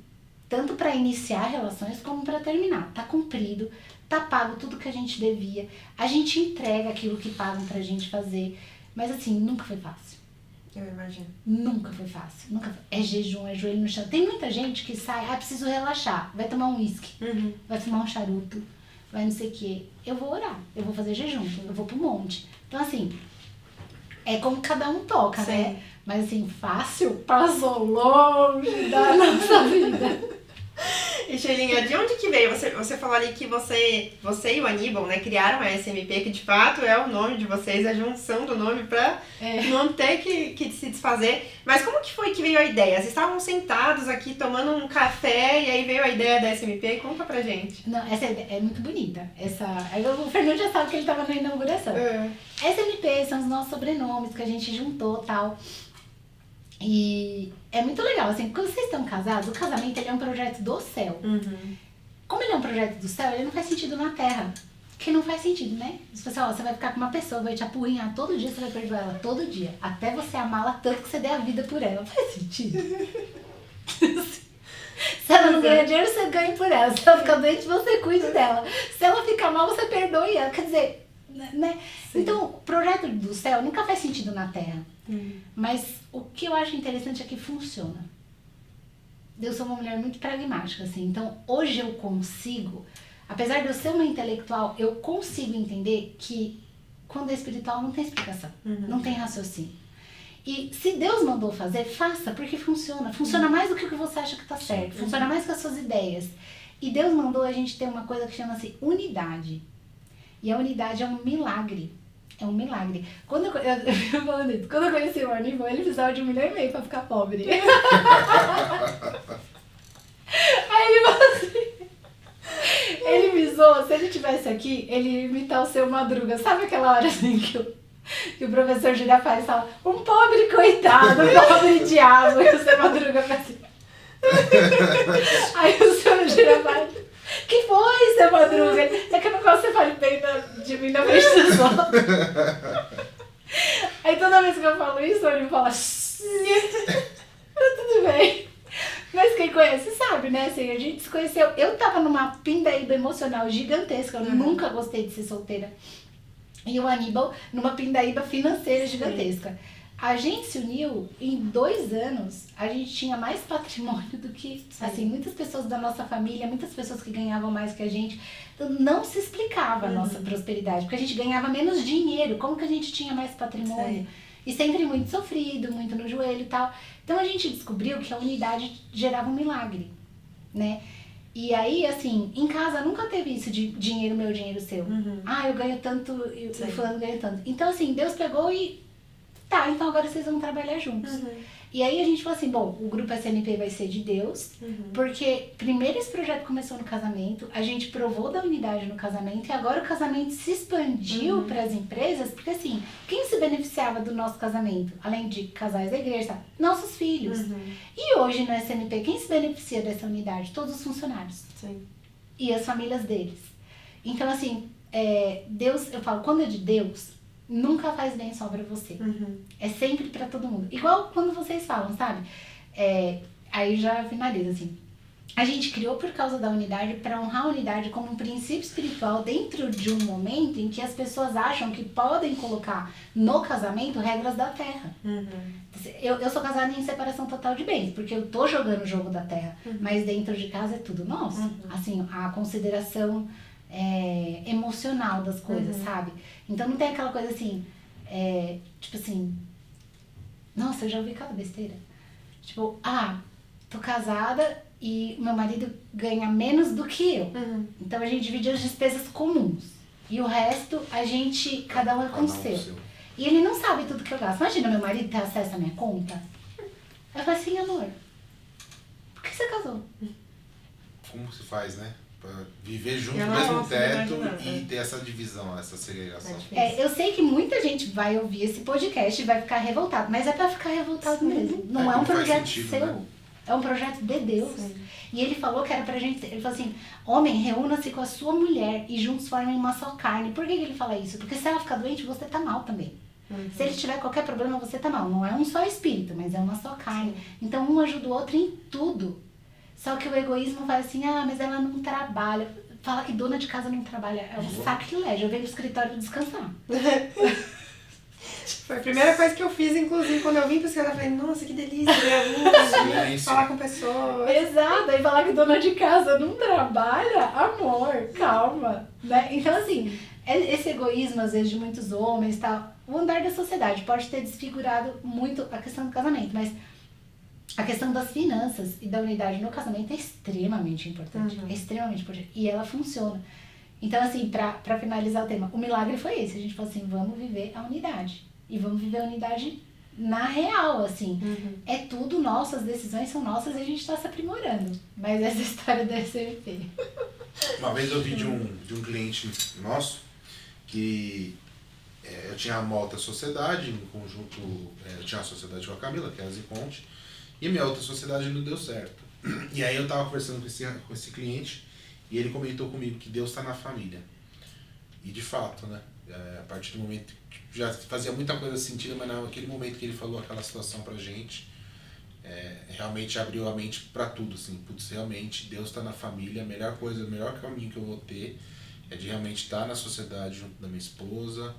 tanto pra iniciar relações como pra terminar. Tá cumprido, tá pago tudo que a gente devia, a gente entrega aquilo que pagam pra gente fazer, mas assim, nunca foi fácil. Eu imagino. Nunca foi fácil. Nunca foi. É jejum, é joelho no chão. Tem muita gente que sai, preciso relaxar. Vai tomar um uísque, vai fumar um charuto, vai não sei o quê. Eu vou orar, eu vou fazer jejum, eu vou pro monte. Então assim, é como cada um toca, né? Mas assim, fácil, passou longe da nossa vida. E Sheilinha, de onde que veio? Você falou ali que você e o Aníbal, né, criaram a SMP, que de fato é o nome de vocês, a junção do nome pra não ter que se desfazer. Mas como que foi que veio a ideia? Vocês estavam sentados aqui tomando um café e aí veio a ideia da SMP? Conta pra gente. Não, essa é muito bonita. O Fernando já sabe que ele tava na inauguração. SMP são os nossos sobrenomes que a gente juntou e tal. E é muito legal, assim, quando vocês estão casados, o casamento ele é um projeto do céu. Como ele é um projeto do céu, ele não faz sentido na terra. Que não faz sentido, né? Se você, você vai ficar com uma pessoa, vai te apurrinhar todo dia, você vai perdoar ela todo dia. Até você amá-la tanto que você dê a vida por ela. Não faz sentido. Se ela não ganha dinheiro, você ganha por ela. Se ela ficar doente, você cuida dela. Se ela ficar mal, você perdoe ela. Quer dizer, né? Então, o projeto do céu nunca faz sentido na terra. Mas o que eu acho interessante é que funciona. Eu sou uma mulher muito pragmática, assim. Então, hoje eu consigo, apesar de eu ser uma intelectual, eu consigo entender que quando é espiritual não tem explicação, não tem raciocínio. E se Deus mandou fazer, faça, porque funciona. Funciona mais do que o que você acha que tá certo. Funciona mais que as suas ideias. E Deus mandou a gente ter uma coisa que chama-se unidade. E a unidade é um milagre. É um milagre. Quando eu conheci o Aníbal, ele precisava de 1,5 milhão pra ficar pobre. Aí ele falou assim, ele visou, se ele tivesse aqui, ele ia imitar o Seu Madruga. Sabe aquela hora assim que o professor Girafales fala, um pobre coitado, um pobre diabo, e o Seu Madruga faz assim. Aí o Seu Girafales, que foi, Seu Madruga? É que eu não gosto que você fale bem de mim na frente dos outros. Aí toda vez que eu falo isso, ele fala, tá tudo bem. Mas quem conhece sabe, né? Assim, a gente se conheceu. Eu tava numa pindaíba emocional gigantesca, eu nunca gostei de ser solteira. E o Aníbal numa pindaíba financeira gigantesca. A gente se uniu, em 2 anos, a gente tinha mais patrimônio do que, assim, muitas pessoas da nossa família, muitas pessoas que ganhavam mais que a gente. Então, não se explicava a nossa prosperidade, porque a gente ganhava menos dinheiro, como que a gente tinha mais patrimônio? E sempre muito sofrido, muito no joelho e tal. Então, a gente descobriu que a unidade gerava um milagre, né? E aí, assim, em casa nunca teve isso de dinheiro meu, dinheiro seu. Eu ganho tanto, e o fulano ganha tanto. Então, assim, Deus pegou e... Tá, então agora vocês vão trabalhar juntos. E aí a gente falou assim, bom, o grupo SNP vai ser de Deus, porque primeiro esse projeto começou no casamento, a gente provou da unidade no casamento e agora o casamento se expandiu para as empresas, porque assim, quem se beneficiava do nosso casamento, além de casais da igreja, nossos filhos. E hoje no SNP, quem se beneficia dessa unidade? Todos os funcionários. Sim. E as famílias deles. Então assim, Deus, eu falo, quando é de Deus, nunca faz bem só pra você. É sempre pra todo mundo. Igual quando vocês falam, sabe? Aí já finaliza assim. A gente criou por causa da unidade para honrar a unidade como um princípio espiritual dentro de um momento em que as pessoas acham que podem colocar no casamento regras da terra. Eu sou casada em separação total de bens, porque eu tô jogando o jogo da terra, mas dentro de casa é tudo nosso. Assim, a consideração emocional das coisas, sabe? Então não tem aquela coisa assim, tipo assim, nossa, eu já ouvi cada besteira. Tipo, tô casada e meu marido ganha menos do que eu. Então a gente divide as despesas comuns. E o resto, cada um é com o seu. E ele não sabe tudo que eu gasto. Imagina meu marido ter acesso à minha conta. Eu falo assim, amor, por que você casou? Como se faz, né? Pra viver junto no mesmo teto e ter essa divisão, essa segregação. Eu sei que muita gente vai ouvir esse podcast e vai ficar revoltado, mas é pra ficar revoltado mesmo. Não é um projeto seu. Né? É um projeto de Deus. Sim. E ele falou que era pra gente... Ele falou assim, homem, reúna-se com a sua mulher e juntos formem uma só carne. Por que ele fala isso? Porque se ela ficar doente, você tá mal também. Se ele tiver qualquer problema, você tá mal. Não é um só espírito, mas é uma só carne. Então um ajuda o outro em tudo. Só que o egoísmo fala assim, mas ela não trabalha. Fala que dona de casa não trabalha. É um sacrilégio. Eu venho no escritório descansar. Foi a primeira coisa que eu fiz, inclusive, quando eu vim para o escritório, eu falei, nossa, que delícia, falar com pessoas. Exato, aí falar que dona de casa não trabalha, amor, calma. Né? Então, assim, esse egoísmo, às vezes, de muitos homens, tá, o andar da sociedade pode ter desfigurado muito a questão do casamento, mas a questão das finanças e da unidade no casamento é extremamente importante. É extremamente importante. E ela funciona. Então, assim, pra finalizar o tema, o milagre foi esse. A gente falou assim, vamos viver a unidade. E vamos viver a unidade na real, assim. É tudo nosso, as decisões são nossas e a gente tá se aprimorando. Mas essa história da SMP. Uma vez eu vi de um cliente nosso que eu tinha uma outra sociedade, em conjunto, eu tinha uma sociedade com a Camila, que é a Ziconte, e a minha outra sociedade não deu certo. E aí eu tava conversando com esse cliente e ele comentou comigo que Deus está na família. E de fato, né? A partir do momento que já fazia muita coisa sentido, mas naquele momento que ele falou aquela situação pra gente, realmente abriu a mente pra tudo, assim. Putz, realmente Deus está na família, a melhor coisa, o melhor caminho que eu vou ter é de realmente estar na sociedade junto da minha esposa,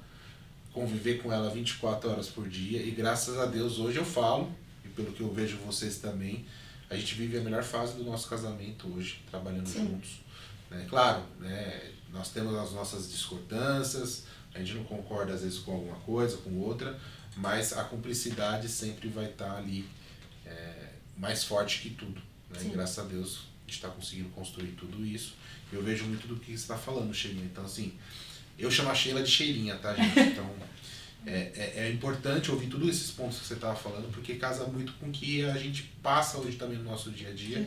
conviver com ela 24 horas por dia. E graças a Deus hoje eu falo, e pelo que eu vejo vocês também, a gente vive a melhor fase do nosso casamento hoje, trabalhando juntos. Né? Claro, né? Nós temos as nossas discordâncias, a gente não concorda às vezes com alguma coisa, com outra, mas a cumplicidade sempre vai estar ali mais forte que tudo. Né? E graças a Deus a gente está conseguindo construir tudo isso. Eu vejo muito do que você está falando, Sheilinha. Então, assim, eu chamo a Sheila de Cheirinha, tá, gente? Então, é importante ouvir todos esses pontos que você estava falando, porque casa muito com o que a gente passa hoje também no nosso dia a dia.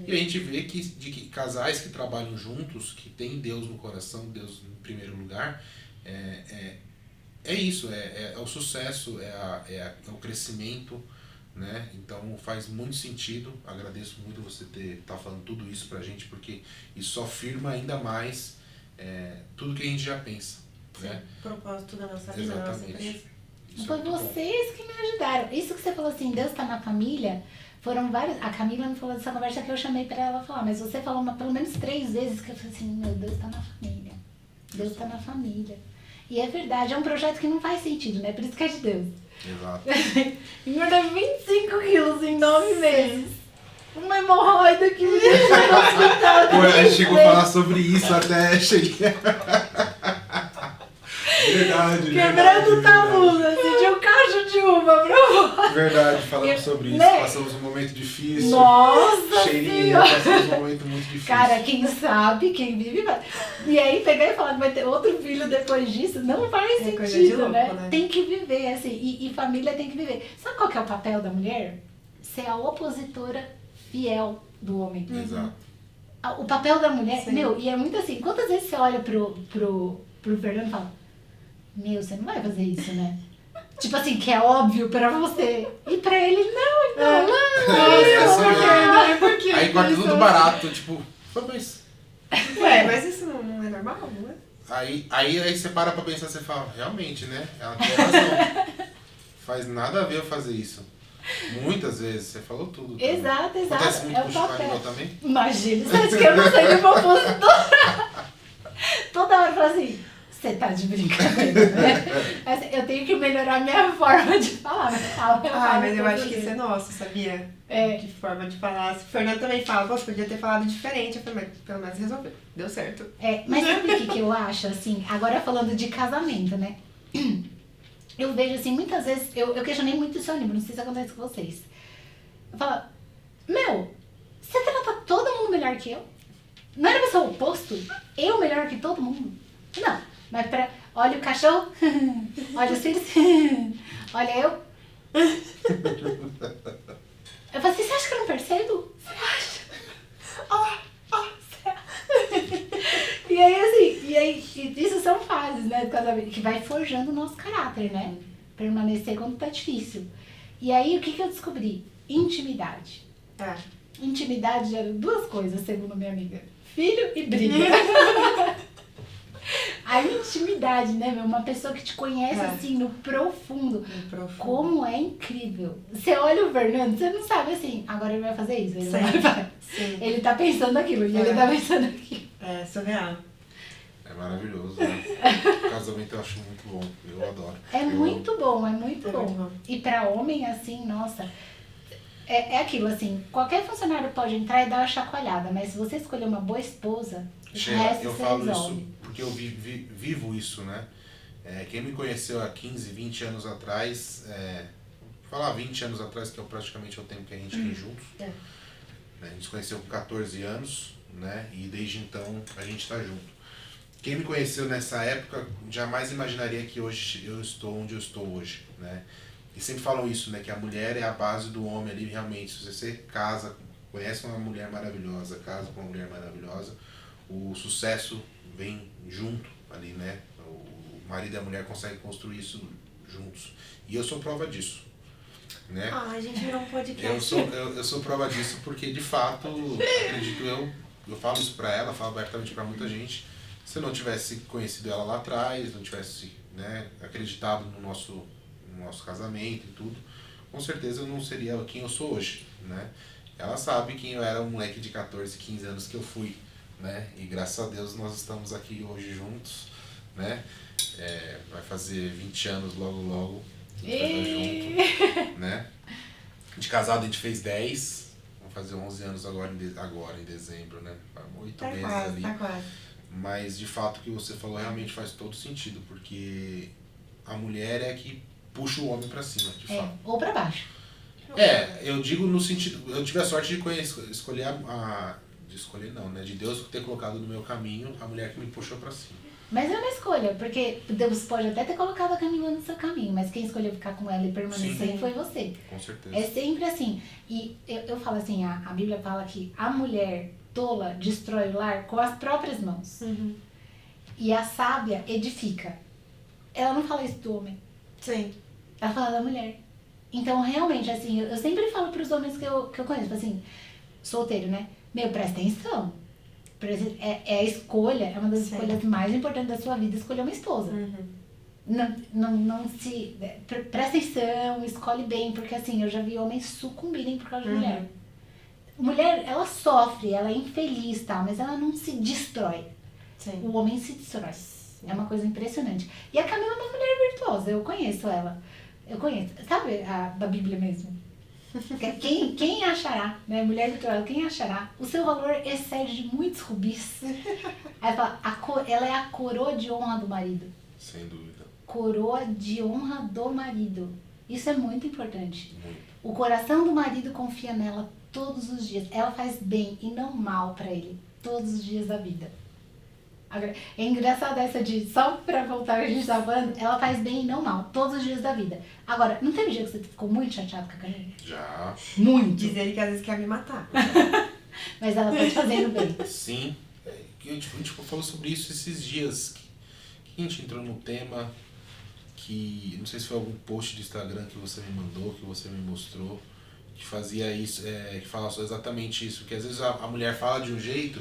E a gente vê que casais que trabalham juntos, que têm Deus no coração, Deus em primeiro lugar, é isso, é o sucesso, é o crescimento, né? Então faz muito sentido. Agradeço muito você tá falando tudo isso pra gente, porque isso só firma ainda mais tudo que a gente já pensa. Né? O propósito da nossa vida, da nossa empresa. Foi vocês que me ajudaram. Isso que você falou assim, Deus tá na família, foram vários. A Camila me falou dessa conversa que eu chamei pra ela falar, mas você falou pelo menos 3 vezes que eu falei assim, meu Deus tá na família. Deus tá na família. E é verdade, é um projeto que não faz sentido, né? Por isso que é de Deus. Exato. Engordei 25 quilos em 9 meses. Uma hemorroida que me deixou no hospital. Pô, a gente chegou a falar sobre isso até cheguei. Verdade, quebrando tabus, assim, de um cacho de uva pra fora. Verdade, falamos sobre isso, né? Passamos um momento difícil. Nossa Cheirinha, passamos um momento muito difícil. Cara, quem sabe, quem vive vai. E aí pegar e falar que vai ter outro filho depois disso, não faz sentido, louco, né? Tem que viver, assim, e família tem que viver. Sabe qual que é o papel da mulher? ser a opositora fiel do homem. Exato. O papel da mulher, Sim. meu, e é muito assim, quantas vezes você olha pro Fernando e fala, meu, você não vai fazer isso, né? Tipo assim, que é óbvio pra você. E pra ele, não, Por quê? Aí corta tudo barato, tipo, mas... Ué, mas isso não é normal, não é? Aí você para pra pensar, você fala, realmente, né? Ela tem razão. Faz nada a ver eu fazer isso. Muitas vezes, você falou tudo. Também. Exato. Acontece muito É com o o Chico papel. também? Imagina, você acha que eu não sei de uma opositora? Toda hora eu falo assim, você tá de brincadeira, né? Eu tenho que melhorar minha forma de falar, mas Mas eu acho que isso é nosso, sabia? De forma de falar. O Fernando também fala, poxa, podia ter falado diferente. Eu falei, mas pelo menos resolveu. Deu certo. Mas sabe o que eu acho, assim, agora falando de casamento, né? Eu vejo, assim, muitas vezes, eu questionei muito isso no livro, não sei se acontece com vocês. Eu falo, meu, você trata todo mundo melhor que eu? Não era pra ser o oposto? Eu melhor que todo mundo? Não, mas olha o cachorro, olha os filhos, olha eu. Eu falei, você acha que eu não percebo? Você acha? E aí, assim, isso são fases, né, do casamento, que vai forjando o nosso caráter, né? Permanecer quando tá difícil. E aí, o que eu descobri? Intimidade. Intimidade gera duas coisas, segundo minha amiga. Filho e briga. A intimidade, né, meu? Uma pessoa que te conhece, assim, no profundo. Como é incrível. Você olha o Fernando, você não sabe, assim, agora ele vai fazer isso. Ele vai. Ele tá pensando aquilo, e ele tá pensando aquilo. É surreal. É maravilhoso, né? O casamento eu acho muito bom. Eu adoro. É muito bom. muito bom. E pra homem, assim, nossa... É aquilo, assim, qualquer funcionário pode entrar e dar uma chacoalhada, mas se você escolher uma boa esposa, o resto eu você falo resolve. isso porque eu vivo isso, né? Quem me conheceu há 15, 20 anos atrás, vou falar 20 anos atrás, que é praticamente o tempo que a gente tem juntos. Né? A gente se conheceu com 14 anos, né? E desde então a gente tá junto. Quem me conheceu nessa época jamais imaginaria que hoje eu estou onde eu estou hoje, né? E sempre falam isso, né? Que a mulher é a base do homem ali, realmente. Se você casa, conhece uma mulher maravilhosa, casa com uma mulher maravilhosa, o sucesso vem junto ali, né? O marido e a mulher conseguem construir isso juntos. E eu sou prova disso, né? A gente virou um podcast. Eu sou prova disso porque, de fato, acredito eu falo isso pra ela, falo abertamente pra muita gente. Se eu não tivesse conhecido ela lá atrás, não tivesse, né, acreditado no nosso casamento e tudo, com certeza eu não seria quem eu sou hoje, né? Ela sabe quem eu era, um moleque de 14, 15 anos que eu fui, né? E graças a Deus nós estamos aqui hoje juntos, né? Vai fazer 20 anos logo, a gente vai estar junto, né? De casado a gente fez 10, vamos fazer 11 anos agora em dezembro, né? 8 meses ali. Tá quase. Mas de fato o que você falou realmente faz todo sentido, porque a mulher é que puxa o homem pra cima, de fato. Ou pra baixo. Eu digo no sentido, eu tive a sorte de escolher de Deus ter colocado no meu caminho a mulher que me puxou pra cima. Mas é uma escolha, porque Deus pode até ter colocado a Camila no seu caminho, mas quem escolheu ficar com ela e permanecer foi você. Com certeza. É sempre assim. E eu falo assim, a Bíblia fala que a mulher tola destrói o lar com as próprias mãos. E a sábia edifica. Ela não fala isso do homem. Sim. Ela fala da mulher. Então, realmente, assim, eu sempre falo pros homens que eu conheço, assim, solteiro, né? Meu, presta atenção. É a escolha, é uma das escolhas mais importantes da sua vida, escolher uma esposa. Não se... Presta atenção, escolhe bem, porque assim, eu já vi homens sucumbirem por causa de mulher. Mulher, ela sofre, ela é infeliz, tá? Mas ela não se destrói. Sim. O homem se destrói. É uma coisa impressionante. E a Camila é uma mulher virtuosa, eu conheço ela. Eu conheço. Sabe da Bíblia mesmo? Quem achará, né? Mulher virtuosa, quem achará? O seu valor excede de muitos rubis. Aí fala, ela é a coroa de honra do marido. Sem dúvida. Coroa de honra do marido. Isso é muito importante. Muito. O coração do marido confia nela todos os dias. Ela faz bem e não mal pra ele. Todos os dias da vida. É engraçado essa de, só pra voltar ao que a gente tava falando, ela faz bem e não mal, todos os dias da vida. Agora, não teve dia que você ficou muito chateado com a Karine? Já. Muito. Diz ele que às vezes quer me matar. Mas ela tá te fazendo bem. Sim. A gente falou sobre isso esses dias. Que a gente entrou no tema que, não sei se foi algum post do Instagram que você me mandou, que você me mostrou, que fazia isso, que falava exatamente isso. Que às vezes a mulher fala de um jeito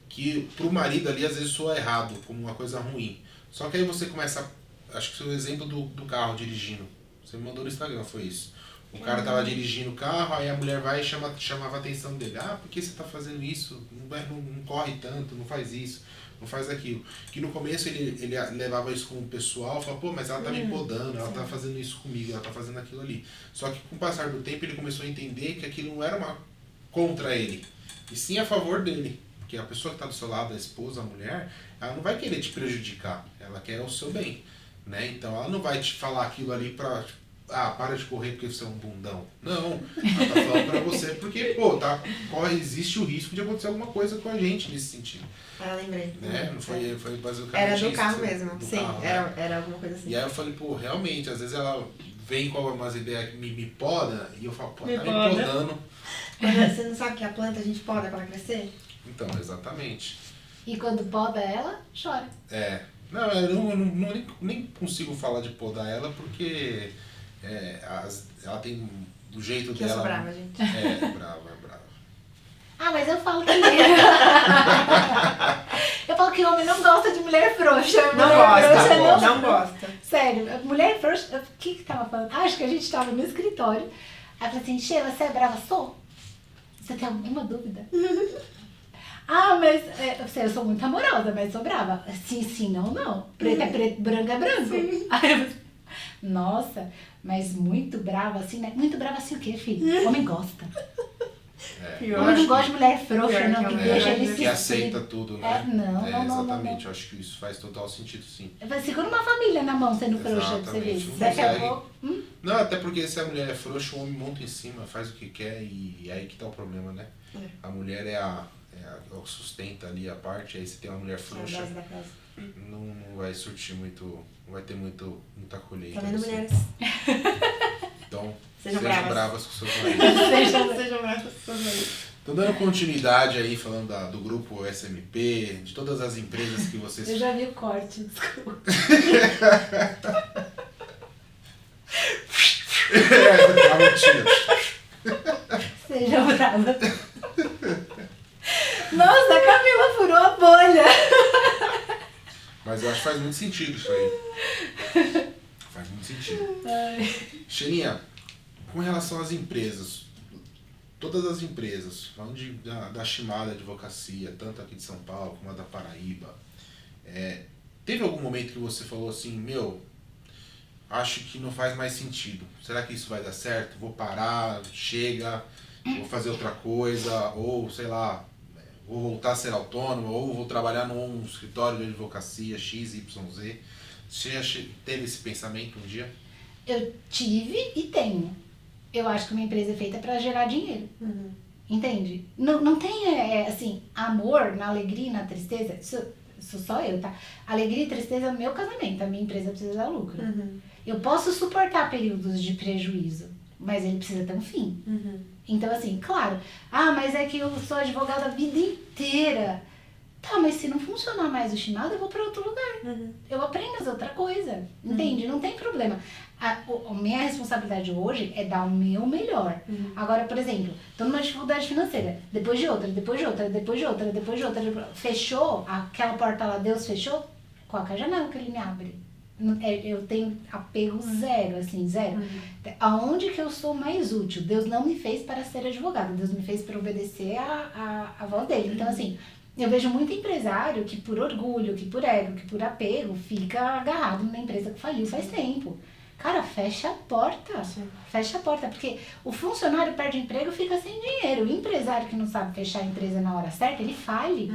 que pro marido ali às vezes soa errado, como uma coisa ruim. Só que aí você começa, acho que foi o exemplo do carro dirigindo. Você me mandou no Instagram, foi isso. O cara tava dirigindo o carro, aí a mulher vai e chamava a atenção dele. Ah, por que você tá fazendo isso? Não corre tanto, não faz isso, não faz aquilo. Que no começo ele levava isso com o pessoal, falava, pô, mas ela tá me podando, ela tá fazendo isso comigo, ela tá fazendo aquilo ali. Só que com o passar do tempo ele começou a entender que aquilo não era uma contra ele, e sim a favor dele. Porque a pessoa que está do seu lado, a esposa, a mulher, ela não vai querer te prejudicar, ela quer o seu bem, né? Então ela não vai te falar aquilo ali pra, para de correr porque você é um bundão. Não, ela tá falando pra você porque, pô, existe o risco de acontecer alguma coisa com a gente nesse sentido. Ah, lembrei. Né? Não foi basicamente era do isso, carro mesmo, do sim, carro, era, né? era alguma coisa assim. E aí eu falei, pô, realmente, às vezes ela vem com algumas ideias que me poda, e eu falo, pô, tá me podando. Quando você não sabe que a planta a gente poda pra ela crescer? Então, exatamente. E quando poda ela, chora. Não, eu nem consigo falar de podar ela porque ela tem do jeito que dela. Eu sou brava, gente. É brava. Ah, mas eu falo que eu falo que homem não gosta de mulher frouxa. Não mulher gosta, frouxa não gosta. Sério, mulher frouxa. O que tava falando? Acho que a gente tava no escritório. Aí eu falei assim, Sheila, você é brava? Sou? Você tem alguma dúvida? Mas eu sou muito amorosa, mas sou brava. Sim, não. Preto é preto, branco é branco. Aí eu, nossa, mas muito brava assim, né? Muito brava assim o quê, filho? Homem gosta. Homem não gosta de mulher frouxa, não, que deixa ele se que aceita tudo, né? Não. Exatamente, eu acho que isso faz total sentido, sim. Segura uma família na mão sendo frouxa, pra você ver. Daqui a pouco... Não, até porque se a mulher é frouxa, o homem monta em cima, faz o que quer e aí que tá o problema, né? A mulher é o que sustenta ali a parte, aí você tem uma mulher frouxa, não vai surtir muito, não vai ter muita colheita. Tá vendo, mulheres? Então, sejam bravas com seus maridos. Sejam bravas com seus maridos. Tô dando continuidade aí, falando do grupo SMP, de todas as empresas que vocês... Eu já vi o corte, desculpa. Seja brava. Nossa, a Camila furou a bolha. Mas eu acho que faz muito sentido isso aí. Faz muito sentido. Xeninha, com relação às empresas, todas as empresas, falando da Shimada Advocacia, tanto aqui de São Paulo como a da Paraíba, teve algum momento que você falou assim, acho que não faz mais sentido. Será que isso vai dar certo? Vou parar, chega, vou fazer outra coisa, ou sei lá, vou voltar a ser autônomo, ou vou trabalhar num escritório de advocacia XYZ. Você já teve esse pensamento um dia? Eu tive e tenho. Eu acho que uma empresa é feita para gerar dinheiro. Entende? Não tem, assim, amor na alegria e na tristeza. Isso sou só eu, tá? Alegria e tristeza é o meu casamento. A minha empresa precisa dar lucro. Eu posso suportar períodos de prejuízo, mas ele precisa ter um fim. Então, assim, claro. Mas é que eu sou advogada a vida inteira. Tá, mas se não funcionar mais o Shimada, eu vou para outro lugar. Eu aprendo a fazer outra coisa. Entende? Não tem problema. A minha responsabilidade hoje é dar o meu melhor. Agora, por exemplo, tô numa dificuldade financeira. Depois de outra. Fechou aquela porta lá, Deus fechou. Qual que é a janela que ele me abre? Eu tenho apego zero, assim, zero. Aonde que eu sou mais útil? Deus não me fez para ser advogado. Deus me fez para obedecer a voz dele. Então, assim, eu vejo muito empresário que por orgulho, que por ego, que por apego, fica agarrado numa empresa que faliu faz tempo. Cara, fecha a porta. Fecha a porta, porque o funcionário perde emprego e fica sem dinheiro. O empresário que não sabe fechar a empresa na hora certa, ele fale.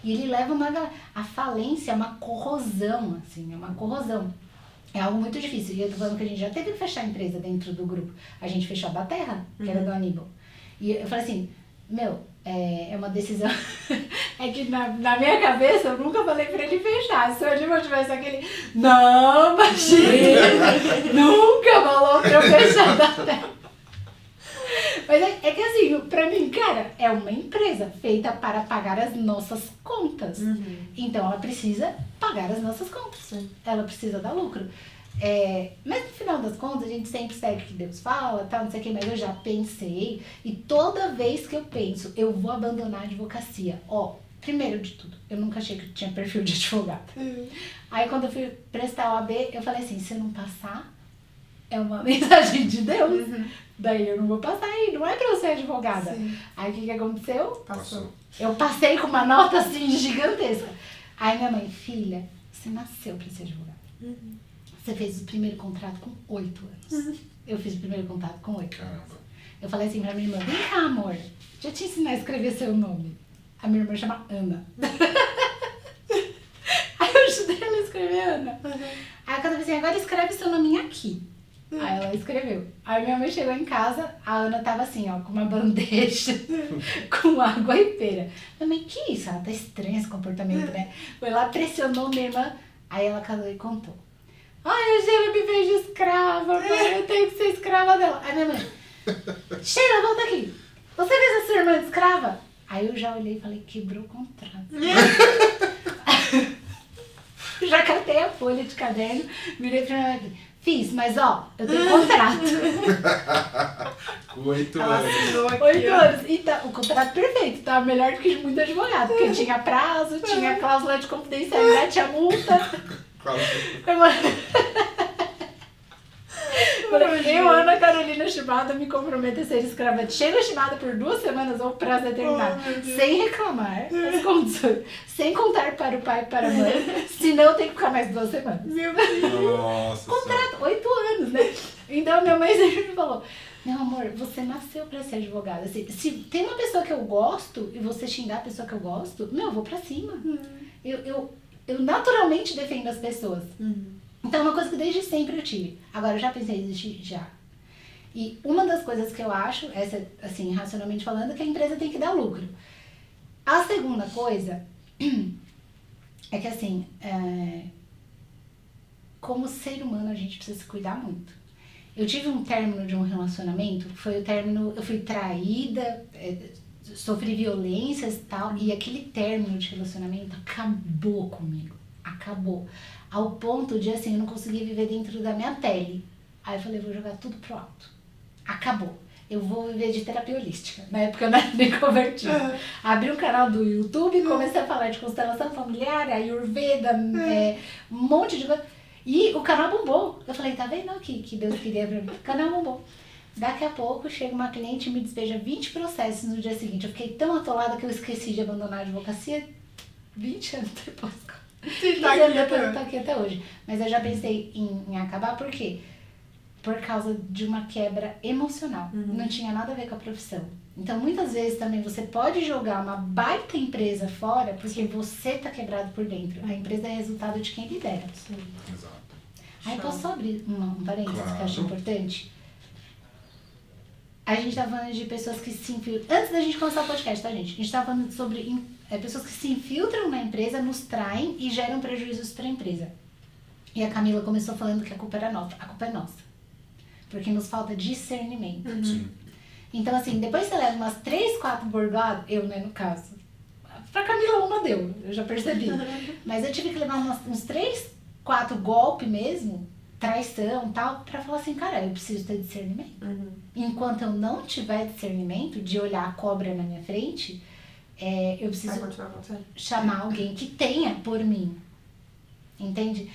E ele leva a falência, é uma corrosão, assim, é uma corrosão. É algo muito difícil. E eu tô falando que a gente já teve que fechar a empresa dentro do grupo. A gente fechou a da Terra, que era do Aníbal. E eu falei assim, É uma decisão. É que na minha cabeça eu nunca falei pra ele fechar. Se hoje eu tivesse aquele. Não, imagina! Nunca falou pra eu fechar da Mas é que assim, pra mim, cara, é uma empresa feita para pagar as nossas contas. Então ela precisa pagar as nossas contas. Ela precisa dar lucro. Mas no final das contas, a gente sempre segue o que Deus fala, tal, não sei o que, mas eu já pensei, e toda vez que eu penso, eu vou abandonar a advocacia. Primeiro de tudo, eu nunca achei que eu tinha perfil de advogada. Aí quando eu fui prestar o AB, eu falei assim, se eu não passar, é uma mensagem de Deus. Daí eu não vou passar aí, não é pra eu ser advogada. Sim. Aí o que aconteceu? Passou. Eu passei com uma nota assim gigantesca. Aí minha mãe, filha, você nasceu pra ser advogada. Você fez o primeiro contrato com 8 anos. Eu fiz o primeiro contrato com 8 anos. Eu falei assim pra minha irmã, vem cá, amor, deixa eu te ensinar a escrever seu nome. A minha irmã chama Ana. Aí eu ajudei ela a escrever Ana. Aí quando eu falei assim, agora escreve seu nome aqui. Aí ela escreveu. Aí minha mãe chegou em casa, a Ana tava assim, com uma bandeja com água e pera. Minha mãe, que isso? Ela tá estranha esse comportamento, né? Foi lá, pressionou minha irmã, aí ela casou e contou. Ai, a Sheila me fez de escrava, mãe, eu tenho que ser escrava dela. Aí minha mãe, Sheila, volta aqui. Você fez a sua irmã de escrava? Aí eu já olhei e falei, quebrou o contrato. Já catei a folha de caderno, virei pra minha mãe, fiz, mas eu tenho contrato. Com 8 Ela anos. assinou aqui. 8 anos. E o contrato perfeito, tava melhor do que de muito advogado, porque tinha prazo, tinha cláusula de confidencialidade, tinha multa. Eu, Ana Carolina Shimada, me comprometo a ser escrava de Sheila Shimada por 2 semanas ou prazo determinado, sem reclamar as condições, sem contar para o pai e para a mãe, senão eu tenho que ficar mais 2 semanas. Meu Deus. Nossa. Contrato, 8 anos, né? Então minha mãe sempre me falou, meu amor, você nasceu pra ser advogada. Se tem uma pessoa que eu gosto e você xingar a pessoa que eu gosto, eu vou pra cima. Eu naturalmente defendo as pessoas. Então é uma coisa que desde sempre eu tive. Agora eu já pensei em desistir? Já. E uma das coisas que eu acho, essa assim, racionalmente falando, é que a empresa tem que dar lucro. A segunda coisa é que assim, como ser humano a gente precisa se cuidar muito. Eu tive um término de um relacionamento, foi o término, eu fui traída, sofri violências e tal, e aquele término de relacionamento acabou comigo. Acabou. Ao ponto de, assim, eu não conseguia viver dentro da minha pele. Aí eu falei, vou jogar tudo pro alto. Acabou. Eu vou viver de terapia holística. Na época eu não era nem convertida. Abri um canal do YouTube, comecei a falar de constelação familiar, Ayurveda, um monte de coisa. E o canal bombou. Eu falei, tá vendo aqui que Deus queria pra mim? O canal bombou. Daqui a pouco chega uma cliente e me despeja 20 processos no dia seguinte. Eu fiquei tão atolada que eu esqueci de abandonar a advocacia 20 anos depois. Eu tô aqui até hoje. Mas eu já pensei em acabar, por quê? Por causa de uma quebra emocional. Não tinha nada a ver com a profissão. Então, muitas vezes também você pode jogar uma baita empresa fora porque você tá quebrado por dentro. A empresa é resultado de quem lidera. Exato. Aí posso só abrir um parênteses que eu acho Claro. importante? A gente tá falando de pessoas que se infiltram. Antes da gente começar o podcast, tá, gente? A gente tá falando sobre pessoas que se infiltram na empresa, nos traem e geram prejuízos para a empresa. E a Camila começou falando que a culpa era nossa. A culpa é nossa. Porque nos falta discernimento. Então, assim, depois você leva umas 3, 4 bordoadas, eu, né, no caso. Pra Camila uma deu, eu já percebi. Mas eu tive que levar uns 3, 4 golpes mesmo, traição e tal, pra falar assim, cara, eu preciso ter discernimento. Enquanto eu não tiver discernimento de olhar a cobra na minha frente, eu preciso chamar alguém que tenha por mim. Entende?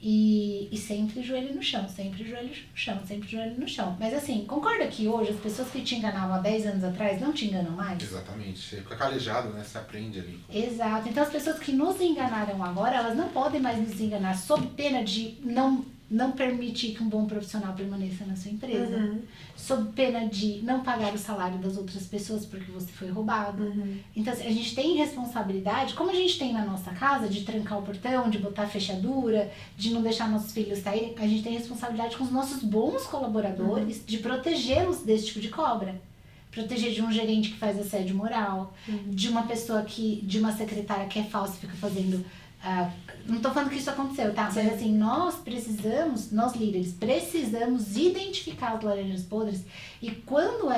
E sempre joelho no chão, sempre joelho no chão, sempre joelho no chão. Mas assim, concorda que hoje as pessoas que te enganavam há 10 anos atrás não te enganam mais? Exatamente. Você fica calejado, né? Você aprende ali. Exato. Então as pessoas que nos enganaram agora, elas não podem mais nos enganar sob pena de não permitir que um bom profissional permaneça na sua empresa. Sob pena de não pagar o salário das outras pessoas porque você foi roubado. Então assim, a gente tem responsabilidade, como a gente tem na nossa casa, de trancar o portão, de botar fechadura, de não deixar nossos filhos saírem, a gente tem responsabilidade com os nossos bons colaboradores de protegê-los desse tipo de cobra. proteger de um gerente que faz assédio moral, de uma pessoa de uma secretária que é falsa e fica fazendo... não tô falando que isso aconteceu, tá? Sim. Mas assim, nós líderes, precisamos identificar as laranjas podres e quando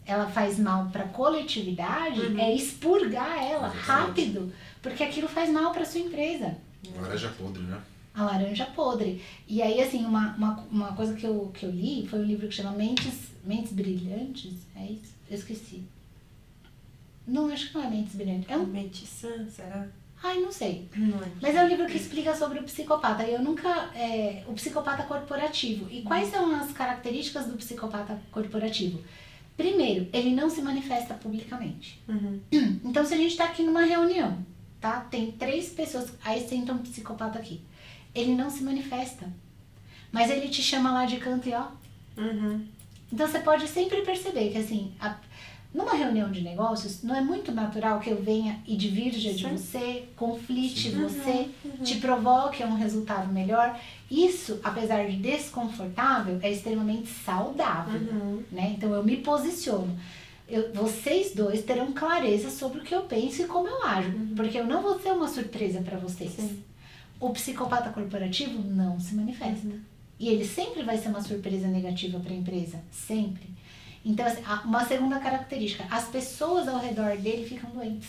ela faz mal pra coletividade, é expurgar ela rápido, porque aquilo faz mal pra sua empresa. Laranja podre, né? A laranja podre. E aí, assim, uma coisa que eu li foi um livro que chama Mentes Brilhantes. É isso? Eu esqueci. Não, acho que não é Mentes Brilhantes. É um... Mente sã, será? Ai, não sei. Não é. Mas é um livro que explica sobre o psicopata. E eu nunca... o psicopata corporativo. E quais são as características do psicopata corporativo? Primeiro, ele não se manifesta publicamente. Então, se a gente tá aqui numa reunião, tá? Tem 3 pessoas, aí senta um psicopata aqui. Ele não se manifesta. Mas ele te chama lá de canto e ó. Então, você pode sempre perceber que, assim, numa reunião de negócios, não é muito natural que eu venha e divirja de você, conflite você, te provoque a um resultado melhor. Isso, apesar de desconfortável, é extremamente saudável, né? Então, eu me posiciono. Vocês dois terão clareza sobre o que eu penso e como eu ajo, porque eu não vou ser uma surpresa para vocês. Sim. O psicopata corporativo não se manifesta. E ele sempre vai ser uma surpresa negativa para a empresa, sempre. Então, assim, uma segunda característica, as pessoas ao redor dele ficam doentes.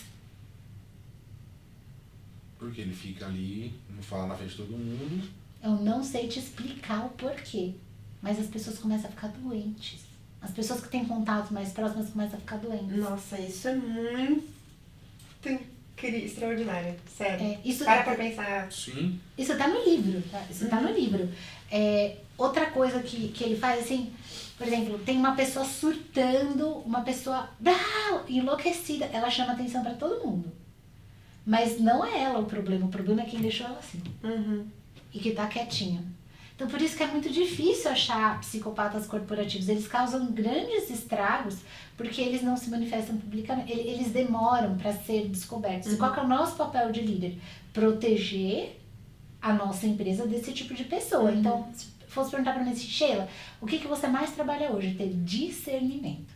Porque ele fica ali, não fala na frente de todo mundo. Eu não sei te explicar o porquê, mas as pessoas começam a ficar doentes. As pessoas que têm contatos mais próximos começam a ficar doentes. Nossa, isso é muito extraordinário. Sério. Isso pra pensar. Sim. Isso tá no livro, tá? Isso tá no livro. Outra coisa que ele faz, assim, por exemplo, tem uma pessoa surtando, uma pessoa enlouquecida, ela chama atenção pra todo mundo. Mas não é ela o problema é quem deixou ela assim. E que tá quietinha. Então, por isso que é muito difícil achar psicopatas corporativos. Eles causam grandes estragos porque eles não se manifestam publicamente. Eles demoram para ser descobertos. E qual que é o nosso papel de líder? Proteger a nossa empresa desse tipo de pessoa. Então, se fosse perguntar para mim assim, Sheila, o que você mais trabalha hoje? Ter discernimento.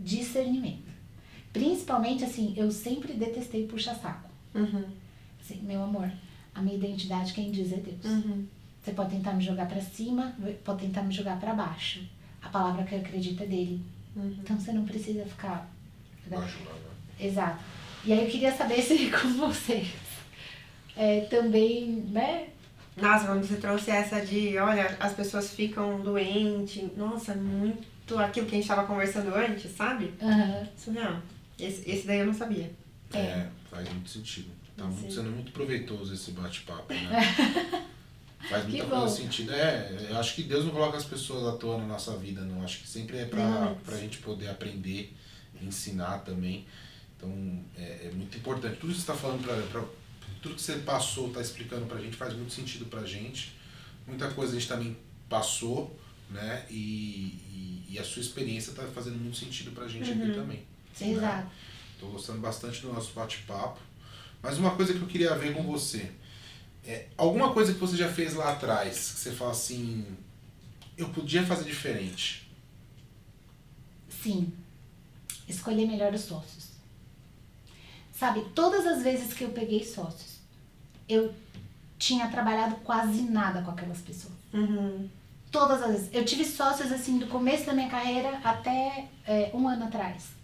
Discernimento. Principalmente, assim, eu sempre detestei puxa-saco. Assim, meu amor, a minha identidade quem diz é Deus. Você pode tentar me jogar pra cima, pode tentar me jogar pra baixo. A palavra que eu acredito é dele. Então você não precisa ficar... Baixo lá, né? Exato. E aí eu queria saber se com vocês também, né? Nossa, quando você trouxe essa de, olha, as pessoas ficam doentes. Nossa, muito aquilo que a gente tava conversando antes, sabe? Isso não. Esse daí eu não sabia. Faz muito sentido. Tá sendo muito proveitoso esse bate-papo, né? Faz muita coisa sentido. Eu acho que Deus não coloca as pessoas à toa na nossa vida, não. Acho que sempre é pra gente poder aprender, ensinar também. Então, é muito importante. Tudo que você está falando, tudo que você passou, está explicando pra gente, faz muito sentido pra gente. Muita coisa a gente também passou, né? E a sua experiência está fazendo muito sentido pra gente aqui também. Exato. Estou gostando bastante do nosso bate-papo. Mas uma coisa que eu queria ver com você... alguma coisa que você já fez lá atrás, que você fala assim, eu podia fazer diferente? Sim. Escolher melhor os sócios. Sabe, todas as vezes que eu peguei sócios, eu tinha trabalhado quase nada com aquelas pessoas. Todas as vezes. Eu tive sócios, assim, do começo da minha carreira até 1 ano atrás.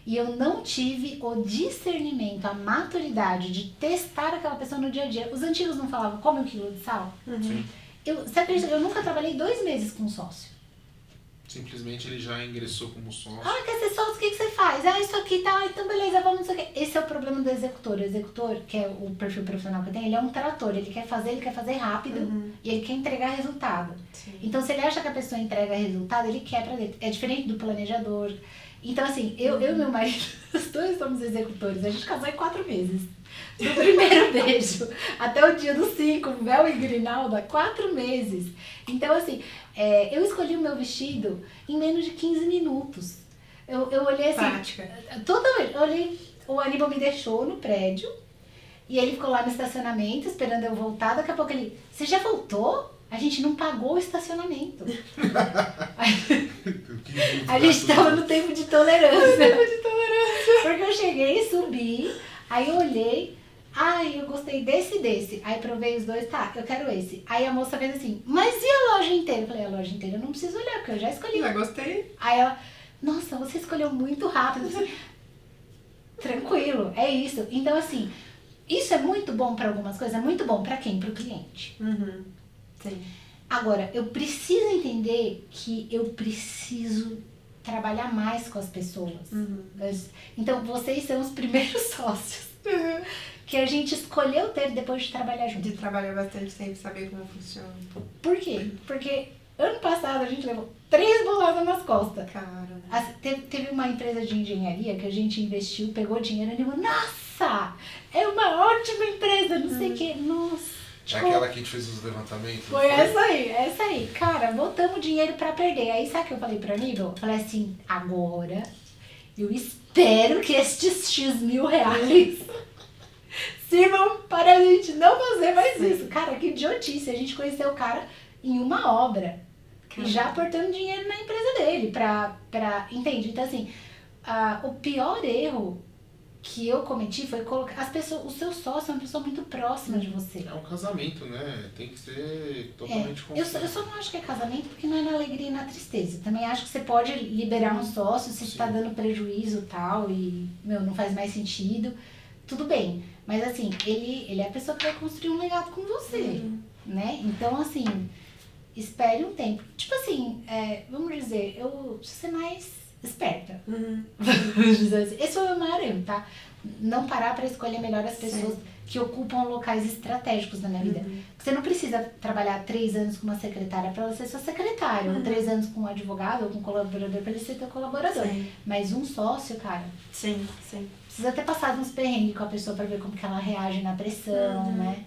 E eu não tive o discernimento, a maturidade de testar aquela pessoa no dia a dia. Os antigos não falavam, come 1 quilo de sal? Sim. Você acredita que eu nunca trabalhei 2 meses com sócio? Simplesmente ele já ingressou como sócio. Quer ser sócio, o que você faz? Isso aqui tá, então beleza, vamos, não sei o quê. Esse é o problema do executor. O executor, que é o perfil profissional que eu tenho, ele é um trator. Ele quer fazer rápido e ele quer entregar resultado. Então, se ele acha que a pessoa entrega resultado, ele quer pra dentro. É diferente do planejador. Então, assim, eu e meu marido, os dois somos executores. A gente casou em 4 meses. Do primeiro beijo até o dia dos 5, véu e grinalda, 4 meses. Então, assim, eu escolhi o meu vestido em menos de 15 minutos. Eu olhei assim... Prática. Totalmente. Eu olhei, o Aníbal me deixou no prédio e ele ficou lá no estacionamento esperando eu voltar. Daqui a pouco ele, você já voltou? A gente não pagou o estacionamento. A gente tava no tempo de tolerância. Porque eu cheguei, subi, aí eu olhei, eu gostei desse e desse. Aí provei os dois, tá, eu quero esse. Aí a moça fez assim, mas e a loja inteira? Eu falei, a loja inteira eu não preciso olhar, porque eu já escolhi. Já gostei. Aí ela, nossa, você escolheu muito rápido. Eu falei, tranquilo, é isso. Então assim, isso é muito bom pra algumas coisas, é muito bom pra quem? Pro cliente. Sim. Agora, eu preciso entender que eu preciso trabalhar mais com as pessoas. Então, vocês são os primeiros sócios que a gente escolheu ter depois de trabalhar junto. De trabalhar bastante tempo, saber como funciona. Por quê? Porque ano passado a gente levou 3 boladas nas costas. Cara. Teve uma empresa de engenharia que a gente investiu, pegou dinheiro e falou, nossa, é uma ótima empresa, não sei o quê. Nossa. É aquela que a gente fez os levantamentos? Foi essa aí. Cara, botamos dinheiro pra perder. Aí sabe o que eu falei pra Aníbal? Eu falei assim, agora eu espero que estes X mil reais sirvam para a gente não fazer mais isso. Cara, que idiotice. A gente conheceu o cara em uma obra. E já aportando dinheiro na empresa dele. Entende? Então assim, o pior erro que eu cometi foi colocar as pessoas, o seu sócio é uma pessoa muito próxima de você. É um casamento, né? Tem que ser totalmente eu só não acho que é casamento porque não é na alegria e na tristeza. Também acho que você pode liberar um sócio se está dando prejuízo e tal e, não faz mais sentido. Tudo bem. Mas assim, ele é a pessoa que vai construir um legado com você, né? Então assim, espere um tempo. Tipo assim, vamos dizer, eu preciso ser mais esperta. Vamos dizer assim. Esse foi o meu maior erro, tá? Não parar pra escolher melhor as pessoas que ocupam locais estratégicos na minha vida. Você não precisa trabalhar 3 anos com uma secretária pra ela ser sua secretária, ou 3 anos com um advogado ou com um colaborador pra ele ser teu colaborador. Mas um sócio, cara, Sim. precisa ter passado uns perrengues com a pessoa pra ver como que ela reage na pressão, né?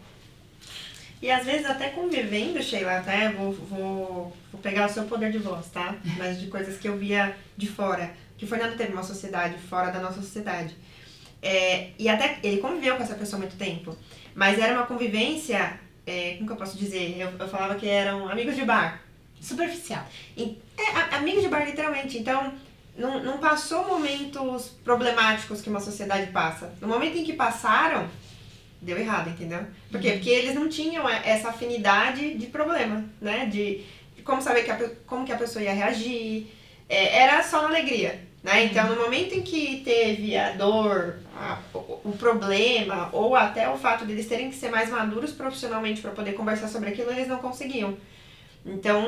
E às vezes até convivendo, Sheila, até vou pegar o seu poder de voz, tá? Mas de coisas que eu via de fora, que o Fernando teve uma sociedade fora da nossa sociedade. E até ele conviveu com essa pessoa há muito tempo, mas era uma convivência, como que eu posso dizer? Eu falava que eram amigos de bar. Superficial. Amigos de bar, literalmente. Então, não passou momentos problemáticos que uma sociedade passa. No momento em que passaram, deu errado, entendeu? Por quê? Porque eles não tinham essa afinidade de problema, né? De como saber como que a pessoa ia reagir. Era só na alegria, né? Então, no momento em que teve a dor, o problema, ou até o fato de eles terem que ser mais maduros profissionalmente para poder conversar sobre aquilo, eles não conseguiam. Então,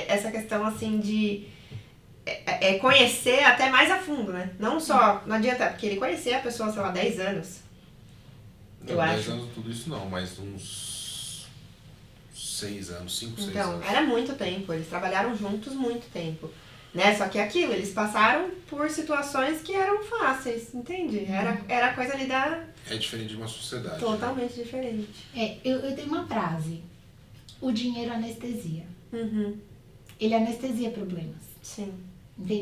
essa questão, assim, de conhecer até mais a fundo, né? Não só, não adianta, porque ele conhecia a pessoa, sei lá, 10 anos. Não, 10 anos tudo isso não, mas uns 6 anos, 5, 6 anos. Então, era muito tempo, eles trabalharam juntos muito tempo, né? Só que aquilo, eles passaram por situações que eram fáceis, entende? Era a coisa ali da... É diferente de uma sociedade. Totalmente diferente. Eu tenho uma frase, o dinheiro anestesia. Ele anestesia problemas. Sim.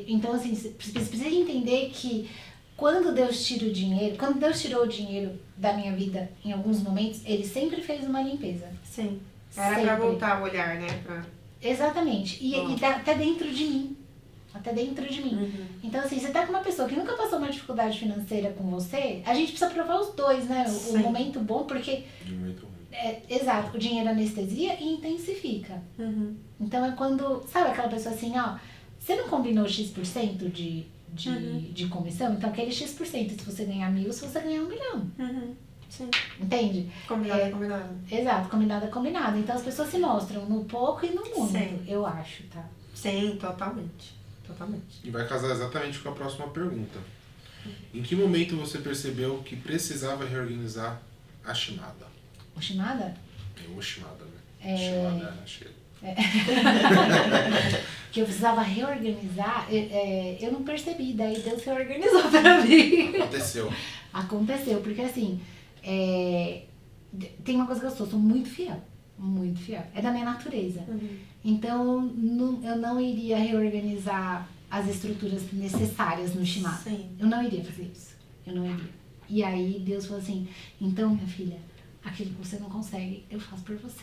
Então, assim, você precisa entender que quando Deus tirou o dinheiro da minha vida em alguns momentos, ele sempre fez uma limpeza. Sim. Era pra voltar o olhar, né? Exatamente. E até dentro de mim. Então, assim, você tá com uma pessoa que nunca passou uma dificuldade financeira com você, a gente precisa provar os dois, né? O momento bom, porque... O momento ruim. Exato. O dinheiro anestesia e intensifica. Então, é quando... Sabe aquela pessoa assim, você não combinou X% de comissão? Então, aquele X%, se você ganhar 1.000, se você ganhar 1 milhão. Sim. Entende? Combinado é combinado. Exato, combinado é combinado. Então, as pessoas se mostram no pouco e no muito, eu acho, tá? Sim, totalmente. E vai casar exatamente com a próxima pergunta. Em que momento você percebeu que precisava reorganizar a Shimada? O Shimada? O Shimada, né? Shimada, achei. Que eu precisava reorganizar, eu não percebi, daí Deus reorganizou pra mim. Aconteceu, porque assim, tem uma coisa que eu sou muito fiel, é da minha natureza. Então, eu não iria reorganizar as estruturas necessárias no Shimada. Eu não iria fazer isso, E aí Deus falou assim, então minha filha, aquilo que você não consegue, eu faço por você.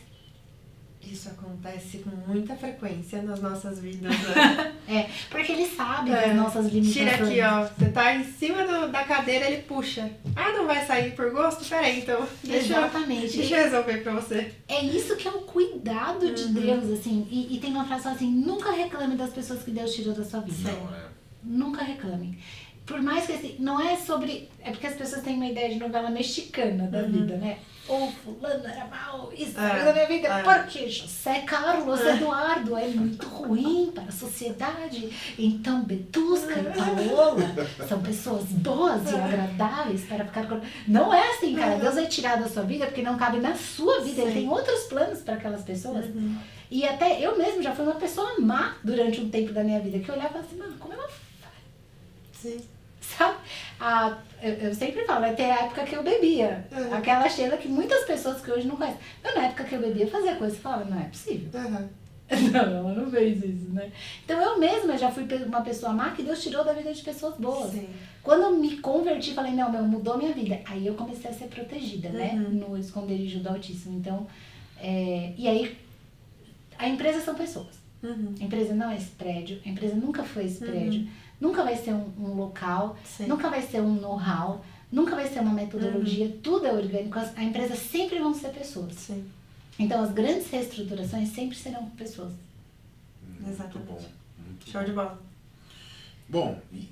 Isso acontece com muita frequência nas nossas vidas, né? Porque ele sabe das nossas limitações. Tira aqui, ó. Você tá em cima da cadeira, ele puxa. Ah, não vai sair por gosto? Peraí, então. Exatamente. Deixa eu resolver pra você. É isso que é o cuidado de Deus, assim. E tem uma frase assim, nunca reclame das pessoas que Deus tirou da sua vida. Nunca reclame. Por mais que assim, não é sobre... É porque as pessoas têm uma ideia de novela mexicana da vida, né? Ou fulano era mal, isso da minha vida. Porque José Carlos Eduardo é muito ruim para a sociedade. Então Betusca e Paola são pessoas boas e agradáveis para ficar com... Não é assim, cara. Deus vai tirar da sua vida porque não cabe na sua vida. Ele tem outros planos para aquelas pessoas. E até eu mesmo já fui uma pessoa má durante um tempo da minha vida. Que eu olhava assim, mano, como ela faz? Sim. Sabe? Eu sempre falo, até a época que eu bebia. Aquela Sheila que muitas pessoas que hoje não conhecem. Eu, na época que eu bebia, fazia coisa e falava, não é possível. Não, ela não fez isso, né? Então eu mesma já fui uma pessoa má que Deus tirou da vida de pessoas boas. Sim. Quando eu me converti, falei, não, mudou minha vida. Aí eu comecei a ser protegida, né? No esconderijo do Altíssimo. Então, e aí, a empresa são pessoas. A empresa não é esse prédio, a empresa nunca foi esse prédio. Nunca vai ser um local, nunca vai ser um know-how, nunca vai ser uma metodologia, tudo é orgânico. A empresa sempre vão ser pessoas. Sim. Então as grandes reestruturações sempre serão pessoas. Exatamente. Muito bom. Muito Show de bola. Bom, e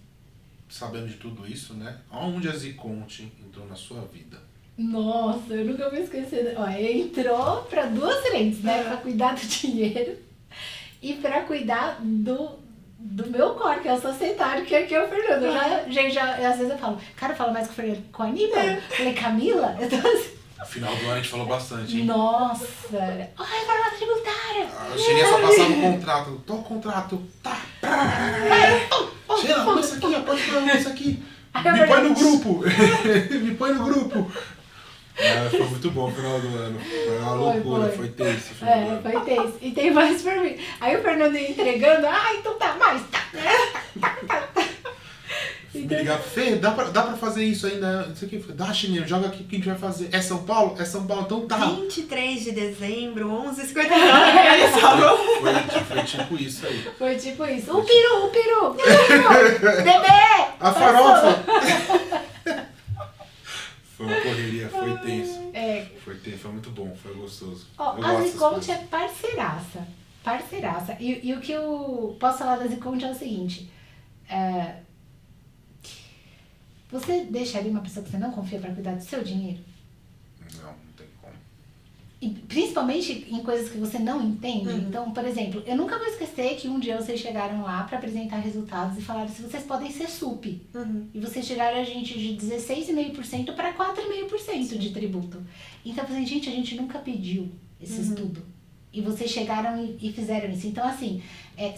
sabendo de tudo isso, né? Aonde a Ziconte entrou na sua vida? Nossa, eu nunca vou esquecer. Ó, entrou para duas frentes, né? Para cuidar do dinheiro e para cuidar do meu core, que é o societário, que aqui é o Fernando. Às vezes eu falo, cara, fala mais com o Fernando, com a Aníbal. Falei, Camila? Eu tô assim. No final do ano a gente falou bastante, hein? Nossa! Ai, reforma tributária! A Sheila só passava o contrato. Tô o contrato. Tá. Sheila, vamos isso aqui, pode falar isso aqui. Me põe no grupo. Me põe no grupo. Foi muito bom o final do ano. Foi uma loucura, foi tenso. Foi tenso. E tem mais por mim. Aí o Fernando ia entregando, então tá, mais. Me ligar, Fê, dá pra fazer isso ainda? Isso aqui, dá, Chininho, joga aqui o que a gente vai fazer. É São Paulo? É São Paulo, então tá. 23 de dezembro, 11h59. Foi tipo isso aí. Foi tipo isso. O peru! Bebê! A farofa! Foi uma correria, foi tenso. Foi tenso, foi muito bom, foi gostoso. A Ziconte é parceiraça. Parceiraça. E o que eu posso falar da Ziconte é o seguinte. Você deixaria uma pessoa que você não confia para cuidar do seu dinheiro? Não tem como. E principalmente em coisas que você não entende. Então, por exemplo, eu nunca vou esquecer que um dia vocês chegaram lá para apresentar resultados e falaram se vocês podem ser SUP. E vocês tiraram a gente de 16,5% para 4,5% de tributo. Então, eu falei, gente, a gente nunca pediu esse estudo. E vocês chegaram e fizeram isso. Então, assim,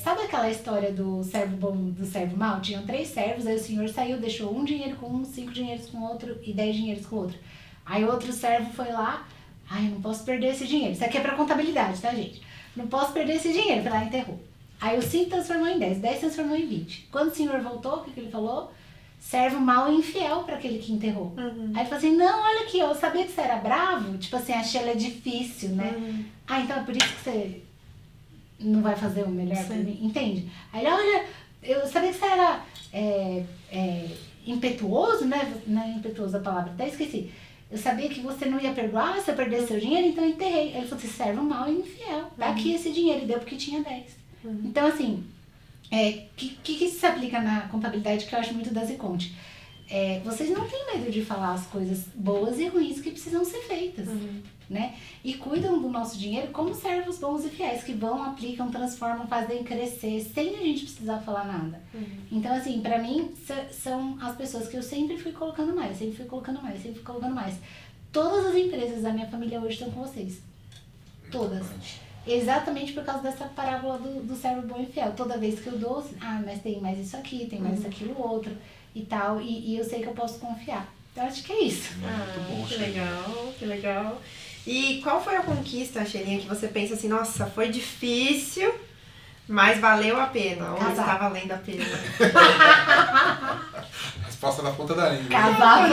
sabe aquela história do servo bom do servo mau? Tinham 3 servos, aí o senhor saiu, deixou 1 dinheiro com um, 5 dinheiros com outro e 10 dinheiros com outro. Aí o outro servo foi lá, não posso perder esse dinheiro. Isso aqui é pra contabilidade, tá, gente? Não posso perder esse dinheiro. Foi lá e enterrou. Aí o 5 transformou em 10, 10 transformou em 20. Quando o senhor voltou, o que ele falou? Servo mau e infiel para aquele que enterrou. Aí ele falou assim, não, olha aqui, eu sabia que você era bravo, tipo assim, a Sheila é difícil, né? Então é por isso que você não vai fazer o melhor pra mim, entende? Aí ele, olha, eu sabia que você era impetuoso, né? Não é impetuoso a palavra, até esqueci. Eu sabia que você não ia perdoar se eu perdesse seu dinheiro, então eu enterrei. Aí ele falou assim, servo mau e infiel, dá aqui esse dinheiro, e deu porque tinha 10. Então assim... que se aplica na contabilidade que eu acho muito da Ziconte? Vocês não têm medo de falar as coisas boas e ruins que precisam ser feitas, né? E cuidam do nosso dinheiro como servos bons e fiéis, que vão, aplicam, transformam, fazem crescer, sem a gente precisar falar nada. Então, assim, pra mim, são as pessoas que eu sempre fui colocando mais, sempre fui colocando mais, sempre fui colocando mais. Todas as empresas da minha família hoje estão com vocês. Todas. Exatamente por causa dessa parábola do servo bom e fiel. Toda vez que eu dou, mas tem mais isso aqui, tem mais aquilo outro e tal. E eu sei que eu posso confiar. Então acho que é isso. Muito bom, que legal, que legal. E qual foi a conquista, Sheilinha, que você pensa assim, nossa, foi difícil, mas valeu a pena? Ou está valendo a pena? As resposta na ponta da língua. Casar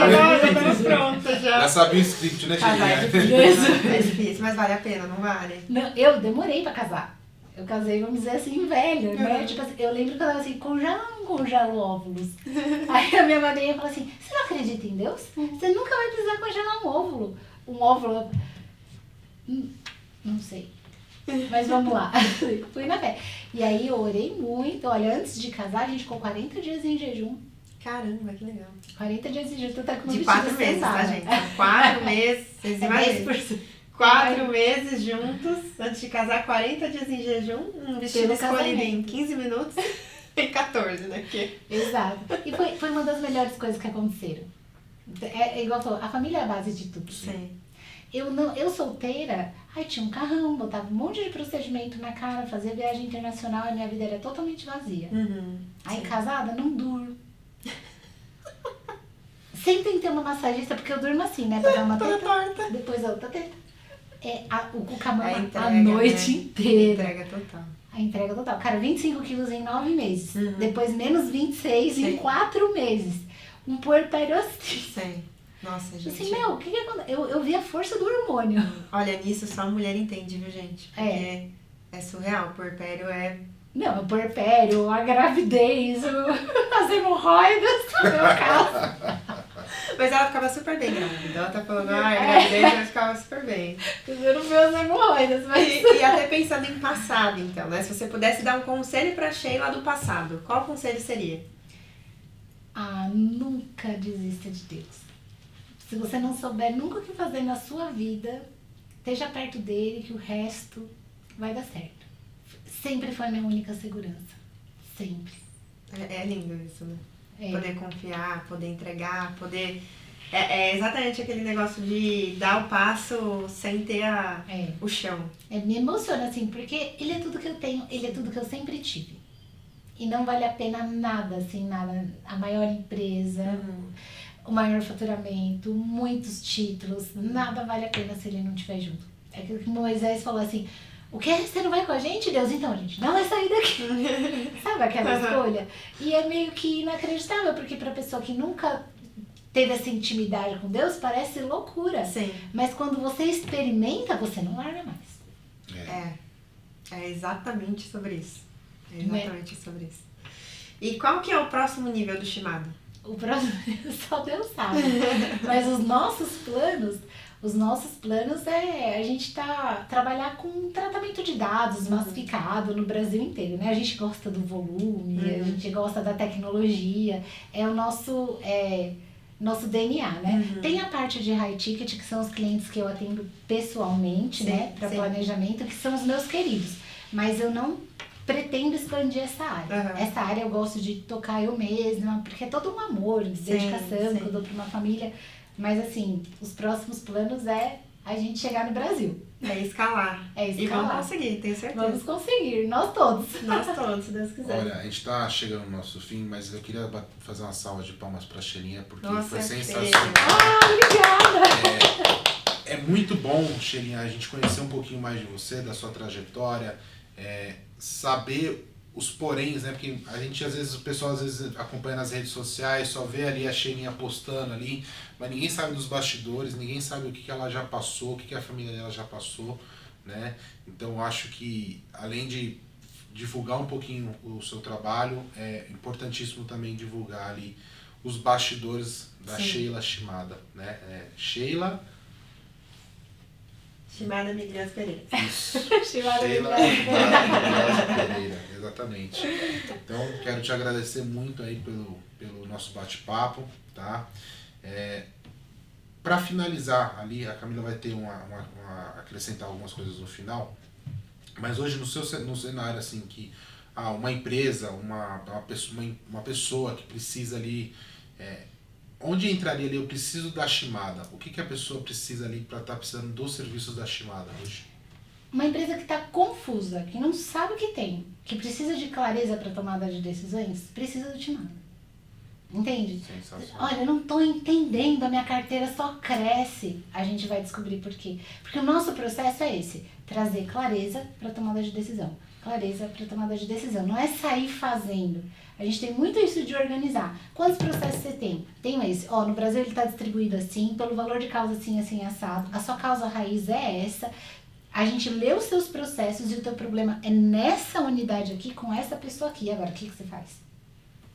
Pronta já. Já sabia o script, né, Casar é Cheirinha? difícil. É difícil, mas vale a pena, não vale? Não, eu demorei pra casar. Eu casei, vamos dizer assim, velho, né? Tipo assim, eu lembro que eu tava assim, congela ou não congelo óvulos? Aí a minha madrinha falou assim, você não acredita em Deus? Você nunca vai precisar congelar um óvulo. Um óvulo... Não sei. Mas vamos lá. Fui na fé. E aí eu orei muito. Olha, antes de casar, a gente ficou 40 dias em jejum. Caramba, que legal. 40 dias em jejum, tu tá com uma De 4 meses, tá, gente? São 4 meses. Vocês imaginam? 10%. 4 meses juntos, antes de casar, 40 dias em jejum, um vestido Pelo escolhido em casamento. 15 minutos e 14, né? Que... Exato. E foi uma das melhores coisas que aconteceram. É igual falou, a família é a base de tudo. Sim. Eu solteira, ai, tinha um carrão, botava um monte de procedimento na cara, fazia viagem internacional, a minha vida era totalmente vazia. Aí sim. casada, não durmo. Sempre tem que ter uma massagista, porque eu durmo assim, né? Pra dar uma Toda teta, torta. depois a outra teta. O cucamama A a entrega, noite né? inteira. Entrega total. A entrega total. Cara, 25 quilos em 9 meses. Depois menos 26 em Sim. 4 meses. Um puerpério assim. Sim. Nossa, gente. Assim, meu, o que acontece? Eu vi a força do hormônio. Olha, nisso só a mulher entende, viu, gente? Porque é surreal. O puerpério é... Não, o puerpério, a gravidez, as hemorroidas, no meu caso. Mas ela ficava super bem grávida. Ela tá falando, a gravidez, ela ficava super bem. Eu não vi as hemorroidas, mas... E até pensando em passado, então, né? Se você pudesse dar um conselho pra Sheila do passado, qual conselho seria? Ah, nunca desista de Deus. Se você não souber nunca o que fazer na sua vida, esteja perto dele que o resto vai dar certo. Sempre foi a minha única segurança. Sempre. É lindo isso, né? É. Poder confiar, poder entregar, poder... É exatamente aquele negócio de dar o passo sem ter o chão. Me emociona, assim, porque ele é tudo que eu tenho, ele é tudo que eu sempre tive. E não vale a pena nada, assim, nada. A maior empresa, o maior faturamento, muitos títulos, nada vale a pena se ele não estiver junto. É aquilo que Moisés falou assim, o que? Você não vai com a gente, Deus? Então, a gente não vai sair daqui. Sabe aquela escolha? E é meio que inacreditável, porque pra pessoa que nunca teve essa intimidade com Deus, parece loucura. Sim. Mas quando você experimenta, você não larga mais. É exatamente sobre isso. É exatamente sobre isso. E qual que é o próximo nível do Shimada? O próximo só Deus sabe. Mas os nossos planos é a gente trabalhar com tratamento de dados massificado no Brasil inteiro, né? A gente gosta do volume, a gente gosta da tecnologia, é o nosso DNA, né? Tem a parte de high ticket, que são os clientes que eu atendo pessoalmente, né? Para planejamento, que são os meus queridos. Mas eu não pretendo expandir essa área. Essa área eu gosto de tocar eu mesma, porque é todo um amor, dedicação que eu dou para uma família. Mas assim, os próximos planos é a gente chegar no Brasil. É escalar. E vamos conseguir, tenho certeza. Vamos conseguir, nós todos. Nós todos, se Deus quiser. Olha, a gente tá chegando no nosso fim, mas eu queria fazer uma salva de palmas pra Cheirinha, porque foi sensacional. Obrigada! É muito bom, Cheirinha, a gente conhecer um pouquinho mais de você, da sua trajetória, saber os poréns, né? Porque a gente, às vezes, o pessoal acompanha nas redes sociais, só vê ali a Cheirinha postando ali, mas ninguém sabe dos bastidores, ninguém sabe o que ela já passou, o que a família dela já passou, né? Então, eu acho que, além de divulgar um pouquinho o seu trabalho, é importantíssimo também divulgar ali os bastidores da Sheila Shimada, né? Shimada Miglias Pereira. Isso. Shimada Sheila Miglias Pereira, exatamente. Então, quero te agradecer muito aí pelo nosso bate-papo, tá? Para finalizar ali, a Camila vai ter acrescentar algumas coisas no final, mas hoje no cenário assim que uma empresa, uma pessoa que precisa ali, onde entraria ali, eu preciso da Shimada, o que a pessoa precisa ali para estar precisando dos serviços da Shimada hoje? Uma empresa que está confusa, que não sabe o que tem, que precisa de clareza para tomada de decisões, precisa do Shimada. Entende? Olha, eu não estou entendendo, a minha carteira só cresce. A gente vai descobrir por quê. Porque o nosso processo é esse, trazer clareza para tomada de decisão. Clareza para tomada de decisão. Não é sair fazendo. A gente tem muito isso de organizar. Quantos processos você tem? Tenho esse. Ó, no Brasil ele está distribuído assim, pelo valor de causa assim, assim, assado. A sua causa raiz é essa. A gente lê os seus processos e o teu problema é nessa unidade aqui, com essa pessoa aqui. Agora, o que você faz?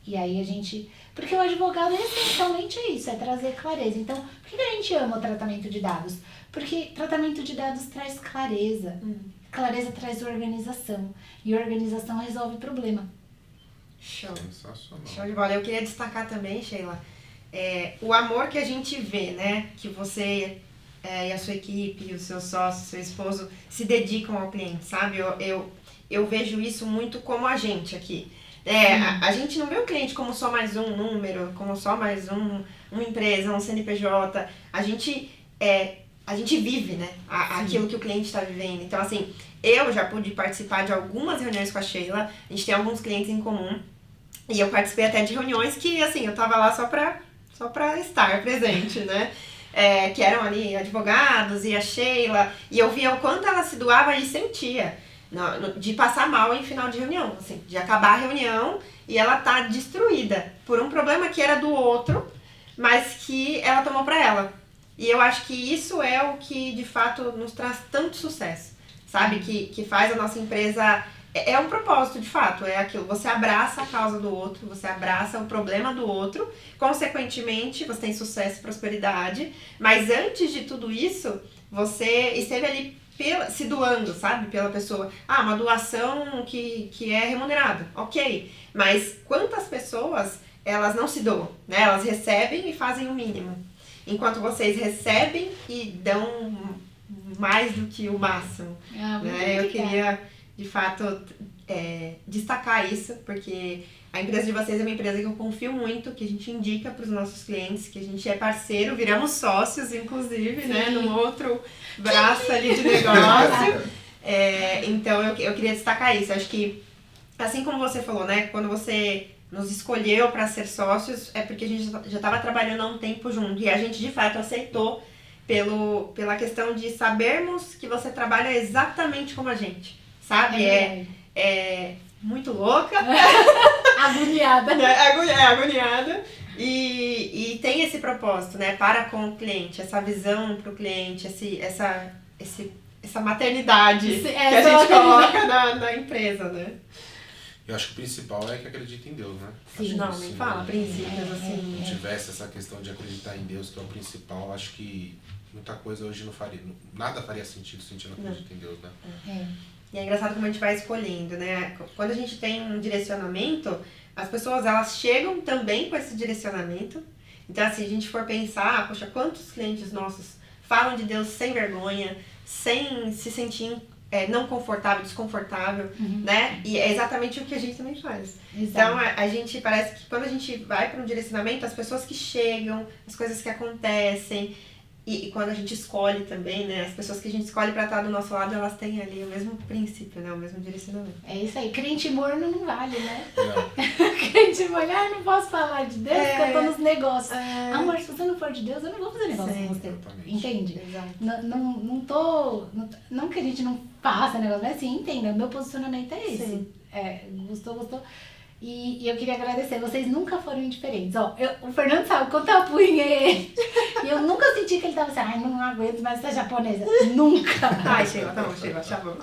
E aí a gente... Porque o advogado essencialmente é isso, é trazer clareza. Então, por que a gente ama o tratamento de dados? Porque tratamento de dados traz clareza. Clareza traz organização. E organização resolve problema. Show. Sensacional. Show de bola. Eu queria destacar também, Sheila, o amor que a gente vê, né? Que você e a sua equipe, o seu sócio, seu esposo se dedicam ao cliente, sabe? Eu vejo isso muito como a gente aqui. A gente não vê o cliente como só mais um número, como só mais uma empresa, um CNPJ. A gente vive, né? Aquilo que o cliente está vivendo. Então, assim, eu já pude participar de algumas reuniões com a Sheila. A gente tem alguns clientes em comum. E eu participei até de reuniões que, assim, eu tava lá só pra estar presente, né? Que eram ali advogados e a Sheila. E eu via o quanto ela se doava e sentia. De passar mal em final de reunião, assim, de acabar a reunião e ela tá destruída por um problema que era do outro, mas que ela tomou pra ela. E eu acho que isso é o que de fato nos traz tanto sucesso, sabe? Que faz a nossa empresa. É um propósito, de fato, é aquilo. Você abraça a causa do outro, você abraça o problema do outro, consequentemente você tem sucesso e prosperidade, mas antes de tudo isso, você esteve ali se doando, sabe, pela pessoa. Uma doação que é remunerada, ok. Mas quantas pessoas, elas não se doam, né? Elas recebem e fazem o mínimo. Enquanto vocês recebem e dão mais do que o máximo. Né? Eu queria, de fato, destacar isso, porque a empresa de vocês é uma empresa que eu confio muito, que a gente indica para os nossos clientes, que a gente é parceiro, viramos sócios, inclusive, né, num outro braço ali de negócio. Então, eu queria destacar isso. Acho que, assim como você falou, né, quando você nos escolheu para ser sócios, é porque a gente já estava trabalhando há um tempo junto, e a gente, de fato, aceitou pela questão de sabermos que você trabalha exatamente como a gente, sabe? Muito louca. Agoniada. Agoniada. E tem esse propósito, né? Para com o cliente, essa visão para o cliente, essa maternidade que a gente coloca na empresa, né? Eu acho que o principal é que acredita em Deus, né? Sim. Não, nem fala, princípios, assim. Se não tivesse essa questão de acreditar em Deus, que é o principal, acho que muita coisa hoje não faria. Nada faria sentido se a gente não acredita em Deus, né? E é engraçado como a gente vai escolhendo, né? Quando a gente tem um direcionamento, as pessoas, elas chegam também com esse direcionamento. Então, assim, a gente for pensar, poxa, quantos clientes nossos falam de Deus sem vergonha, sem se sentir não confortável, desconfortável, né? E é exatamente o que a gente também faz. Exato. Então, a gente parece que quando a gente vai para um direcionamento, as pessoas que chegam, as coisas que acontecem, e quando a gente escolhe também, né? As pessoas que a gente escolhe pra estar do nosso lado, elas têm ali o mesmo princípio, né? O mesmo direcionamento. É isso aí. Crente morno não vale, né? Não. Crente morno, não posso falar de Deus porque eu tô nos negócios. Amor, se você não for de Deus, eu não vou fazer negócio com você. Exatamente. Entende? Exato. Não que a gente não faça negócio, mas assim, entenda, o meu posicionamento é esse. Sim. Gostou. E eu queria agradecer, vocês nunca foram indiferentes. Ó, o Fernando sabe quanto eu apunhei. E eu nunca senti que ele tava assim, não aguento mais essa japonesa. Nunca. Ai, Sheila, tá bom.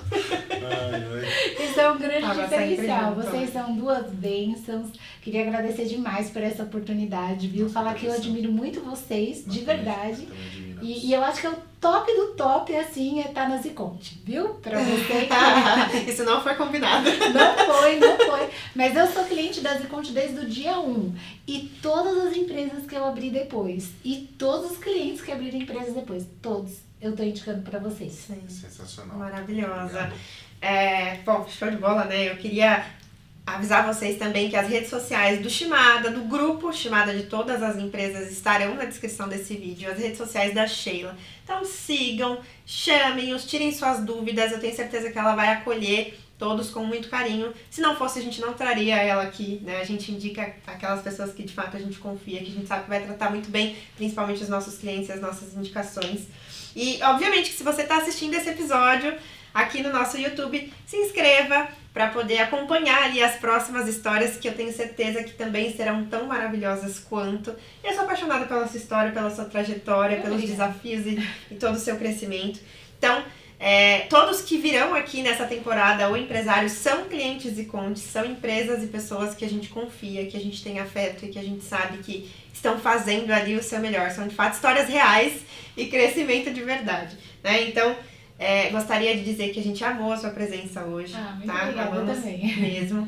Isso é um grande Tava diferencial. sempre junto. Vocês são duas bênçãos. Queria agradecer demais por essa oportunidade, viu? Falar que eu admiro muito vocês, de verdade. E eu acho que é o top do top, assim, é estar na Ziconte, viu? Pra você que... Isso não foi combinado. Não foi. Mas eu sou cliente da Ziconte desde o dia 1. E todas as empresas que eu abri depois. E todos os clientes que abriram empresas depois. Todos. Eu tô indicando pra vocês. Sim. Sensacional. Maravilhosa. Bom, show de bola, né? Eu queria avisar vocês também que as redes sociais do Shimada, do grupo Shimada de todas as empresas, estarão na descrição desse vídeo, as redes sociais da Sheila. Então sigam, chamem-os, tirem suas dúvidas, eu tenho certeza que ela vai acolher todos com muito carinho. Se não fosse, a gente não traria ela aqui, né? A gente indica aquelas pessoas que de fato a gente confia, que a gente sabe que vai tratar muito bem, principalmente os nossos clientes e as nossas indicações. E, obviamente, que se você está assistindo esse episódio aqui no nosso YouTube, se inscreva, para poder acompanhar ali as próximas histórias que eu tenho certeza que também serão tão maravilhosas quanto. Eu sou apaixonada pela sua história, pela sua trajetória, pelos desafios e todo o seu crescimento. Então, todos que virão aqui nessa temporada, o empresário, são clientes e contes, são empresas e pessoas que a gente confia, que a gente tem afeto e que a gente sabe que estão fazendo ali o seu melhor. São, de fato, histórias reais e crescimento de verdade, né? Então, gostaria de dizer que a gente amou a sua presença hoje. Muito tá? obrigada, Amamos também. mesmo.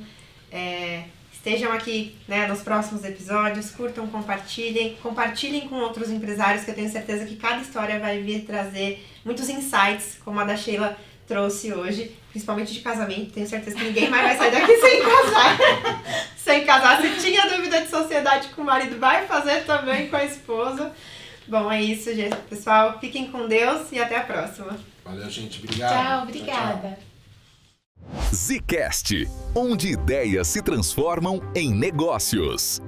Estejam aqui, né, nos próximos episódios, curtam, compartilhem com outros empresários, que eu tenho certeza que cada história vai vir trazer muitos insights, como a da Sheila trouxe hoje, principalmente de casamento. Tenho certeza que ninguém mais vai sair daqui sem casar. Sem casar. Se tinha dúvida de sociedade com o marido, vai fazer também com a esposa. Bom, é isso, gente. Pessoal, fiquem com Deus e até a próxima. Valeu, gente. Obrigado. Tchau, obrigada. Tchau. Zcast, onde ideias se transformam em negócios.